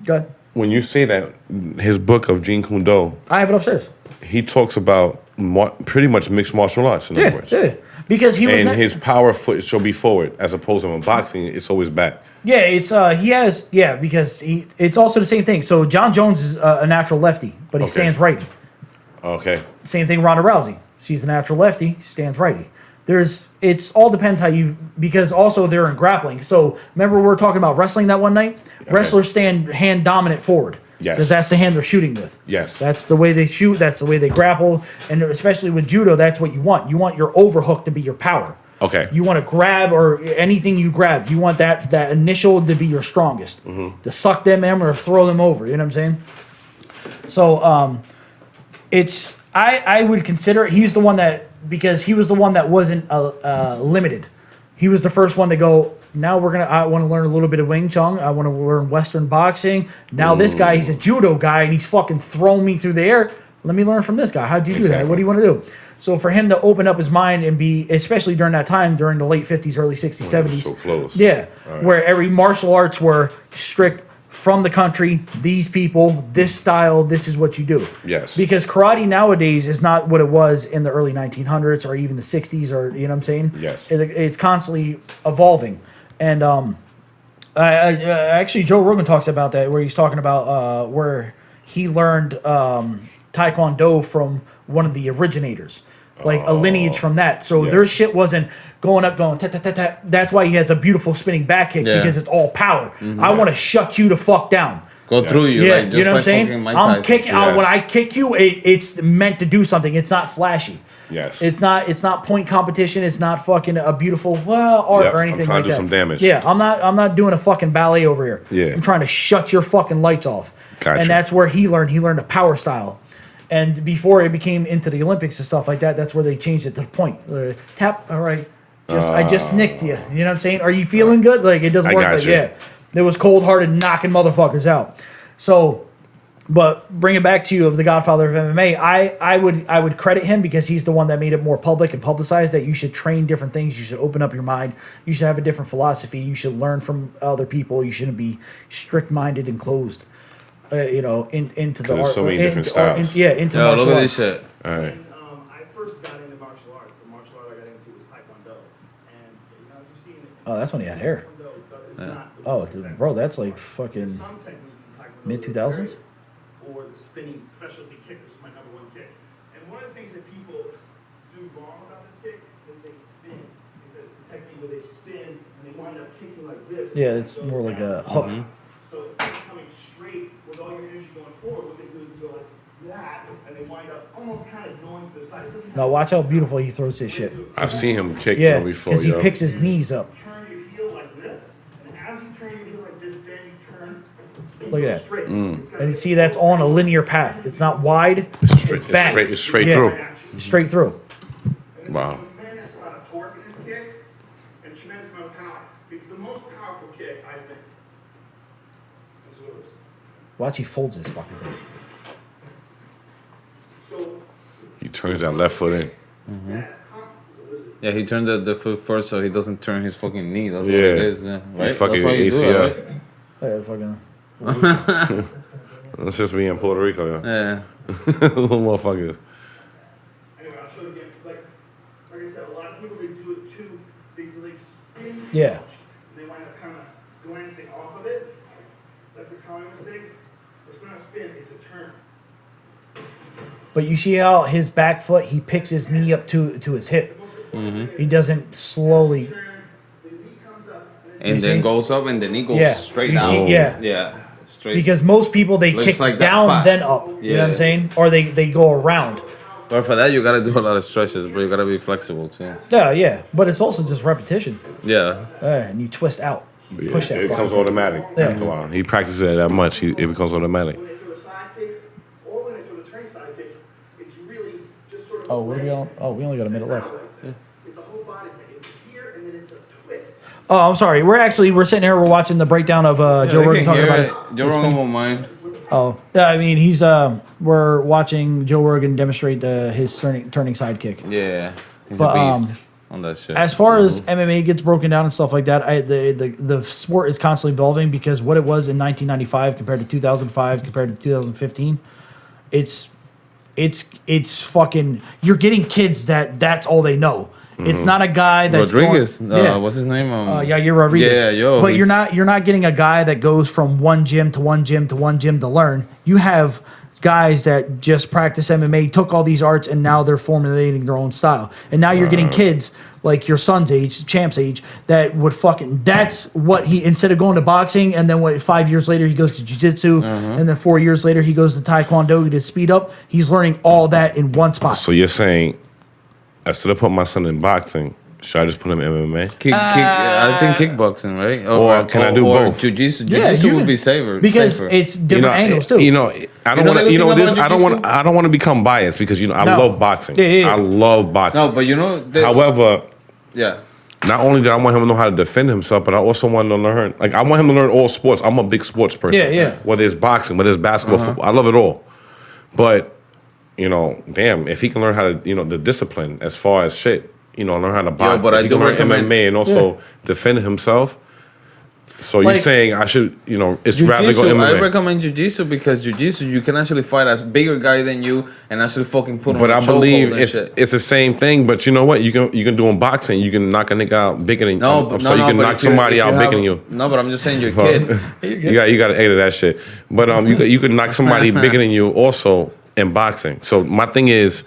Go ahead. When you say that, his book of Jeet Kune Do, I have it upstairs. He talks about pretty much mixed martial arts in other words. Yeah, because his power foot shall be forward as opposed to in boxing, it's always back. Yeah, it's because it's also the same thing. So John Jones is a natural lefty, but he stands righty. Okay. Same thing, Ronda Rousey. She's a natural lefty, stands righty. It's all depends how you, because also they're in grappling. So remember we were talking about wrestling that one night? Okay. Wrestlers stand hand dominant forward. Yes. Because that's the hand they're shooting with. Yes. That's the way they shoot. That's the way they grapple. And especially with judo, that's what you want. You want your overhook to be your power. Okay. You want to grab or anything you grab. You want that initial to be your strongest. To suck them in or throw them over. You know what I'm saying? So it's I would consider he's the one that, because he was the one that wasn't limited. He was the first one to go, now I want to learn a little bit of Wing Chun. I want to learn Western boxing. Now this guy, he's a judo guy, and he's fucking throwing me through the air. Let me learn from this guy. How'd you do that? What do you want to do? So for him to open up his mind and be, especially during that time, during the late 50s, early 60s, 70s. So close. Yeah. Right. Where every martial arts were strict from the country, these people, this style, this is what you do. Yes. Because karate nowadays is not what it was in the early 1900s or even the 60s, or, you know what I'm saying? Yes. It's constantly evolving. And actually, Joe Rogan talks about that, where he's talking about where he learned Taekwondo from one of the originators, like a lineage from that. So their shit wasn't going up, going ta-ta-ta-ta. That's why he has a beautiful spinning back kick, because it's all power. I want to shut you the fuck down. Go through you, Yeah, like, just you know what I'm like saying? I'm kicking. When I kick you, it's meant to do something. It's not flashy. Yes. It's not point competition. It's not fucking a beautiful art or anything I'm trying like to do that. some damage. Yeah, I'm not doing a fucking ballet over here. Yeah. I'm trying to shut your fucking lights off. Gotcha. And that's where he learned. He learned a power style. And before it became into the Olympics and stuff like that, that's where they changed it to the point. Tap, all right. I just nicked you. You know what I'm saying? Are you feeling good? Like, it doesn't work like that. It was cold-hearted knocking motherfuckers out. So, but bring it back to you of the Godfather of MMA. I would credit him because he's the one that made it more public and publicized that you should train different things. You should open up your mind. You should have a different philosophy. You should learn from other people. You shouldn't be strict-minded and closed. Into the art. There's so many different styles. Into martial look at arts. this shit. All right. I first got into martial arts. The martial art I got into was Taekwondo. And as you've seen, Oh, that's when he had hair. Taekwondo is not the Oh, most dude, effective. bro, that's like fucking Some techniques in Taekwondo mid-2000s? are great, or the spinning specialty kick, which is my number one kick. And one of the things that people do wrong about this kick is they spin. It's a technique where they spin and they wind up kicking like this. Yeah, it's more like a hook. So instead of coming straight with all your energy going forward, what they do is go like that, and they wind up almost kind of going to the side. It doesn't Now watch how beautiful he throws his shit. I've seen him kick Yeah, before, because he picks his knees up. turn your heel like this, and as you turn your heel like this, then you turn. Look at that. Straight. And you see that's on a linear path. It's not wide. It's bang. straight Yeah. through. Straight through. Wow. Tremendous amount of torque in this kick, and tremendous amount of power. It's the most powerful kick, I think. That's what it is. Watch, he folds his fucking thing. So He turns that left foot in. Yeah, he turns the foot first so he doesn't turn his fucking knee. That's Yeah. what it is. Yeah. Right? You fucking That's why you do ACL. it, right? Yeah, fucking. That's just me in Puerto Rico, yeah. Yeah. Little motherfuckers. anyway, I'll show you again. Like I said, a lot of people they do it too. They spin. Yeah. And they wind up kind of glancing off of it. That's a common mistake. It's not a spin; it's a turn. But you see how his back foot, he picks his knee up to his hip. He doesn't slowly. Turn. The knee comes up. And You then see? goes up and then he goes Yeah. straight You down. see- yeah. Yeah. Straight. Because most people, they Looks kick like that down, fat. then up. You know what I'm Yeah. saying? Or they go around. But for that, you gotta do a lot of stretches, but you gotta be flexible too. Yeah. But it's also just repetition. Yeah. And you twist out. Yeah, Push that it becomes fucker. automatic Yeah. after a while. He practices it that much, it becomes automatic. When they throw a side kick, or when they throw the turn side kick, it's really just sort of. Oh, where are we going? Oh, we only got a minute left. It's a whole body thing. It's here and then it's a twist. Oh, I'm sorry. We're sitting here. We're watching the breakdown of Joe Rogan talking about his. Joe Rogan won't mind. Oh, yeah. I mean, we're watching Joe Rogan demonstrate his turning sidekick. Yeah. He's But, a beast on that shit. As far as MMA gets broken down and stuff like that, the sport is constantly evolving because what it was in 1995 compared to 2005 compared to 2015, it's fucking. You're getting kids that's all they know. It's not a guy that's Rodriguez. going, What's his name? yeah, you're Rodriguez. Yeah, yo. But you're not getting a guy that goes from one gym to one gym to one gym to learn. You have guys that just practice MMA, took all these arts, and now they're formulating their own style. And now you're getting kids like your son's age, Champ's age, that would fucking. That's what he instead of going to boxing, and then 5 years later he goes to jiu-jitsu, and then 4 years later he goes to taekwondo to speed up. He's learning all that in one spot. So you're saying, instead of putting my son in boxing, should I just put him in MMA? I think kickboxing, right? Or can I do both? Jiu-jitsu. Yeah, Jiu-jitsu you would can- be safer. because safer. it's different angles too. I don't know want to. the You know thing this. about I don't want. jiu-jitsu? I don't want to become biased because I No. love boxing. Yeah. I love boxing. No, but you know. However, Yeah. not only do I want him to know how to defend himself, but I also want him to learn. Like I want him to learn all sports. I'm a big sports person. Yeah. Whether it's boxing, whether it's basketball, football, I love it all. But damn, if he can learn how to, the discipline as far as shit, learn how to box. but if I he do can learn recommend- MMA and also defend himself. So you're Like- saying I should, it's rather go Jiu-jitsu, I MMA. recommend jiu-jitsu because jiu-jitsu you can actually fight a bigger guy than you and actually fucking put him But on I a believe chokehold and shit. it's the same thing. But you know what? You can do in boxing. You can knock a nigga out bigger than you. No, you can but knock if you- somebody if out you bigger have- than you. No, but I'm just saying you're a Fuck. kid. You got to edit that shit. But you could knock somebody bigger than you also in boxing. So my thing is,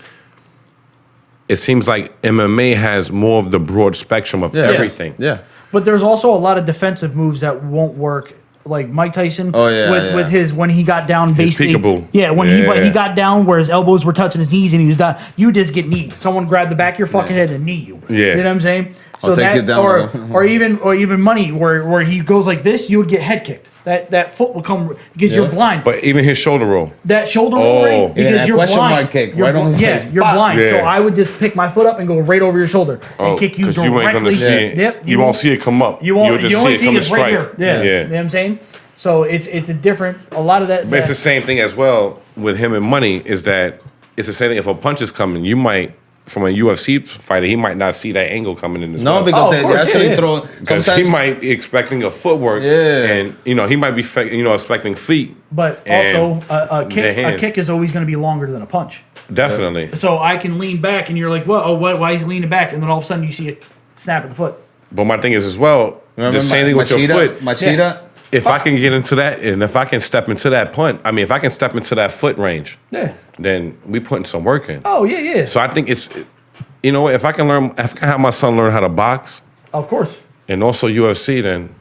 it seems like MMA has more of the broad spectrum of everything. Yeah. But there's also a lot of defensive moves that won't work. Like Mike Tyson with his when he got down basically peekaboo. When he got down where his elbows were touching his knees and he was down, you just get kneed. Someone grabbed the back of your fucking head and knee you. Yeah. You know what I'm saying? So I'll take that you down. or even money where he goes like this, you would get head kicked. That foot will come because you're blind. But even his shoulder roll. That shoulder roll right, because you're question blind. mark kick You're right on his face. you're blind. Yeah. So I would just pick my foot up and go right over your shoulder and kick you directly. You ain't gonna see it. Yep, you won't see it come up. You won't. You'll just You see only it see coming it's right straight. here. Yeah. You know what I'm saying? So it's a different. A lot of that. But it's the same thing as well with him and money. Is that it's the same thing. If a punch is coming, you might. From a UFC fighter, he might not see that angle coming in as well. No, because they actually throw. Because he might be expecting a footwork, and he might be expecting feet. But also, a kick is always going to be longer than a punch. Definitely. So I can lean back, and you're like, "Well, why is he leaning back?" And then all of a sudden, you see a snap at the foot. But my thing is as well, the same thing with your foot. Machida. If I can get into that, and if I can step into that punch, I mean, if I can step into that foot range, then we putting some work in. Oh yeah. So I think it's, if I can have my son learn how to box, Of course. and also UFC, then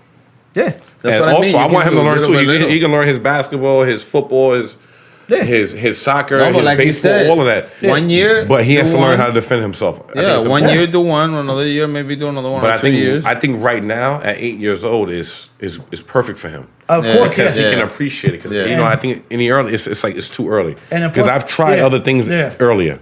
Yeah. and also I want him to learn too. He can learn his basketball, his football, his soccer, his like baseball, all of that. 1 year, But he has to learn how to defend himself. Yeah, 1 year do one, another year maybe do another one. But or 2 years. I think right now at 8 years old is perfect for him. Of course, because he can appreciate it. Because I think any early, it's like it's too early. Because I've tried other things earlier.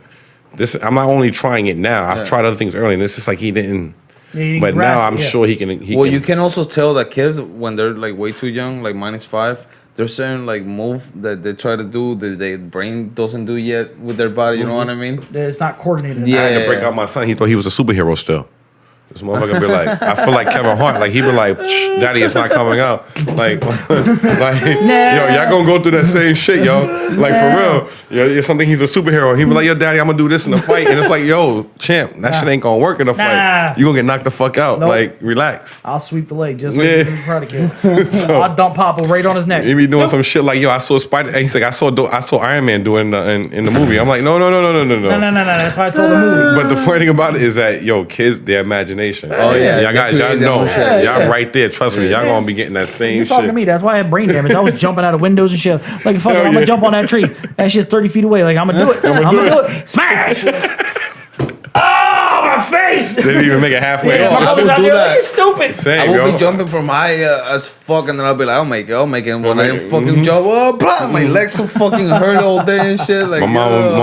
I'm not only trying it now. I've tried other things earlier, and it's just like he didn't. But now I'm sure he can. You can also tell that kids when they're like way too young, like -5. There's certain like move that they try to do that their brain doesn't do yet with their body. You know what I mean? It's not coordinated. I had to break out my son. He thought he was a superhero still. This motherfucker be like, I feel like Kevin Hart. Like he be like, Daddy, it's not coming out. Like y'all gonna go through that same shit, yo. Like for real. You're something. He's a superhero. He be like, yo, Daddy, I'm gonna do this in the fight, and it's like, yo, champ, that shit ain't gonna work in the fight. You gonna get knocked the fuck out. Nope. Like relax. I'll sweep the leg just like the Karate Kid. I'll dump Papa right on his neck. He be doing some shit like, yo, I saw Spider. He's like, I saw Iron Man doing in the movie. I'm like, no. No. That's why it's called a movie. But the funny thing about it is that, yo, kids, their imagination. Oh yeah. Y'all guys, y'all know. Y'all right there. Trust me. Y'all gonna be getting that same You're shit. talking to me. That's why I had brain damage. I was jumping out of windows and shit. Like, fuck it, I'm gonna jump on that tree. That shit's 30 feet away. Like, I'm gonna do it. I'm gonna do it. Smash! Oh, my face! They didn't even make it halfway. Yeah, my brother's out there like, you're stupid. Same, I will yo. be jumping from high as fuck, and then I'll be like, I'll make it. And when I fucking jump, my legs will fucking hurt all day and shit. Like, My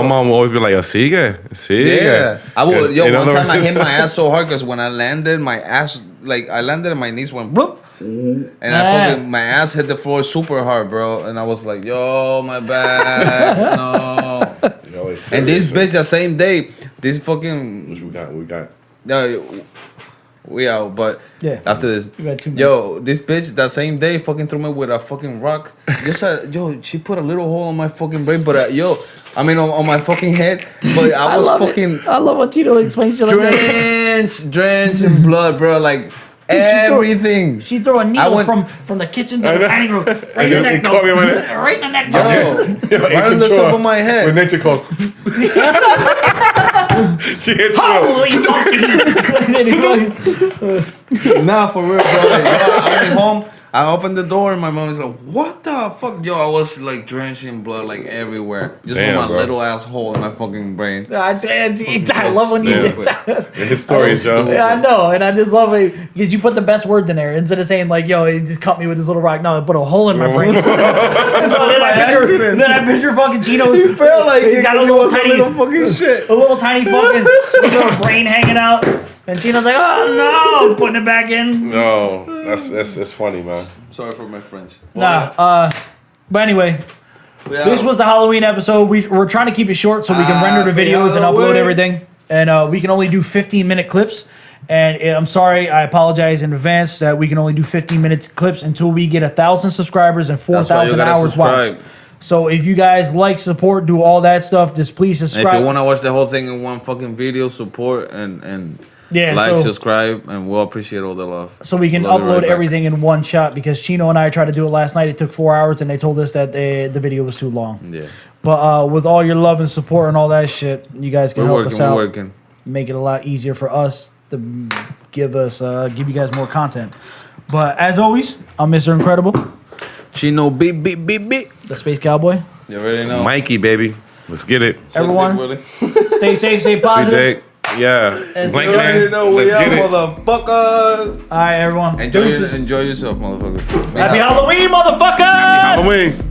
mom will always be like, yo, sigue. Yeah. I will. One time I words- hit my ass so hard because when I landed, my ass, I landed and my knees went bloop. And I fucking, my ass hit the floor super hard, bro. And I was like, yo, my back. No. Yo, it's And this serious. bitch, the same day, this fucking. Which we got. No, we out, but after this, We got 2 minutes. yo, this bitch that same day fucking threw me with a fucking rock. She put a little hole on my fucking brain, but on my fucking head. But I was fucking I love what Chino explains shit like that. drenched in blood, bro. Like everything. She threw a needle from the kitchen to the dining room. Right in the neck. caught me on it. Right in the neck. Yo, right on the top of my head. When nature called. She hit you Holy fucking. Nah, for real, bro. Like, I went home. I opened the door and my mom was like, "What the fuck, yo?" I was like drenched in blood, like everywhere, just Damn, from my bro. little asshole in my fucking brain. I love when you did that. His stories, yo. Yeah, I know, and I just love it because you put the best words in there instead of saying like, "Yo, he just cut me with his little rock." No, I put a hole in my brain. So then I picture fucking Chino. You felt like he's got a little a little fucking shit. a little tiny fucking little brain hanging out, and Chino's like, "Oh no," putting it back in. No, that's funny, man. Sorry for my French. Nah, but anyway. This was the Halloween episode. We're trying to keep it short so we can render the videos and upload everything. And we can only do 15-minute clips. And I'm sorry, I apologize in advance that we can only do 15-minute clips until we get 1,000 subscribers and 4,000 hours watched. So if you guys like, support, do all that stuff, just please subscribe. And if you want to watch the whole thing in one fucking video, support and subscribe, and we'll appreciate all the love. So we can upload everything in one shot because Chino and I tried to do it last night. It took 4 hours, and they told us that the video was too long. Yeah. But with all your love and support and all that shit, you guys can help us out. We're working. make it a lot easier for us to give you guys more content. But as always, I'm Mr. Incredible. Chino, beep, beep, beep, beep. The Space Cowboy. You already know. Mikey, baby. Let's get it. Everyone, stay safe, stay positive. Yeah. Let's Blank do it. man. You know we Let's are, get it. motherfuckers. All right, everyone. Enjoy Deuces. yourself, motherfucker. Happy Halloween, motherfuckers! Halloween.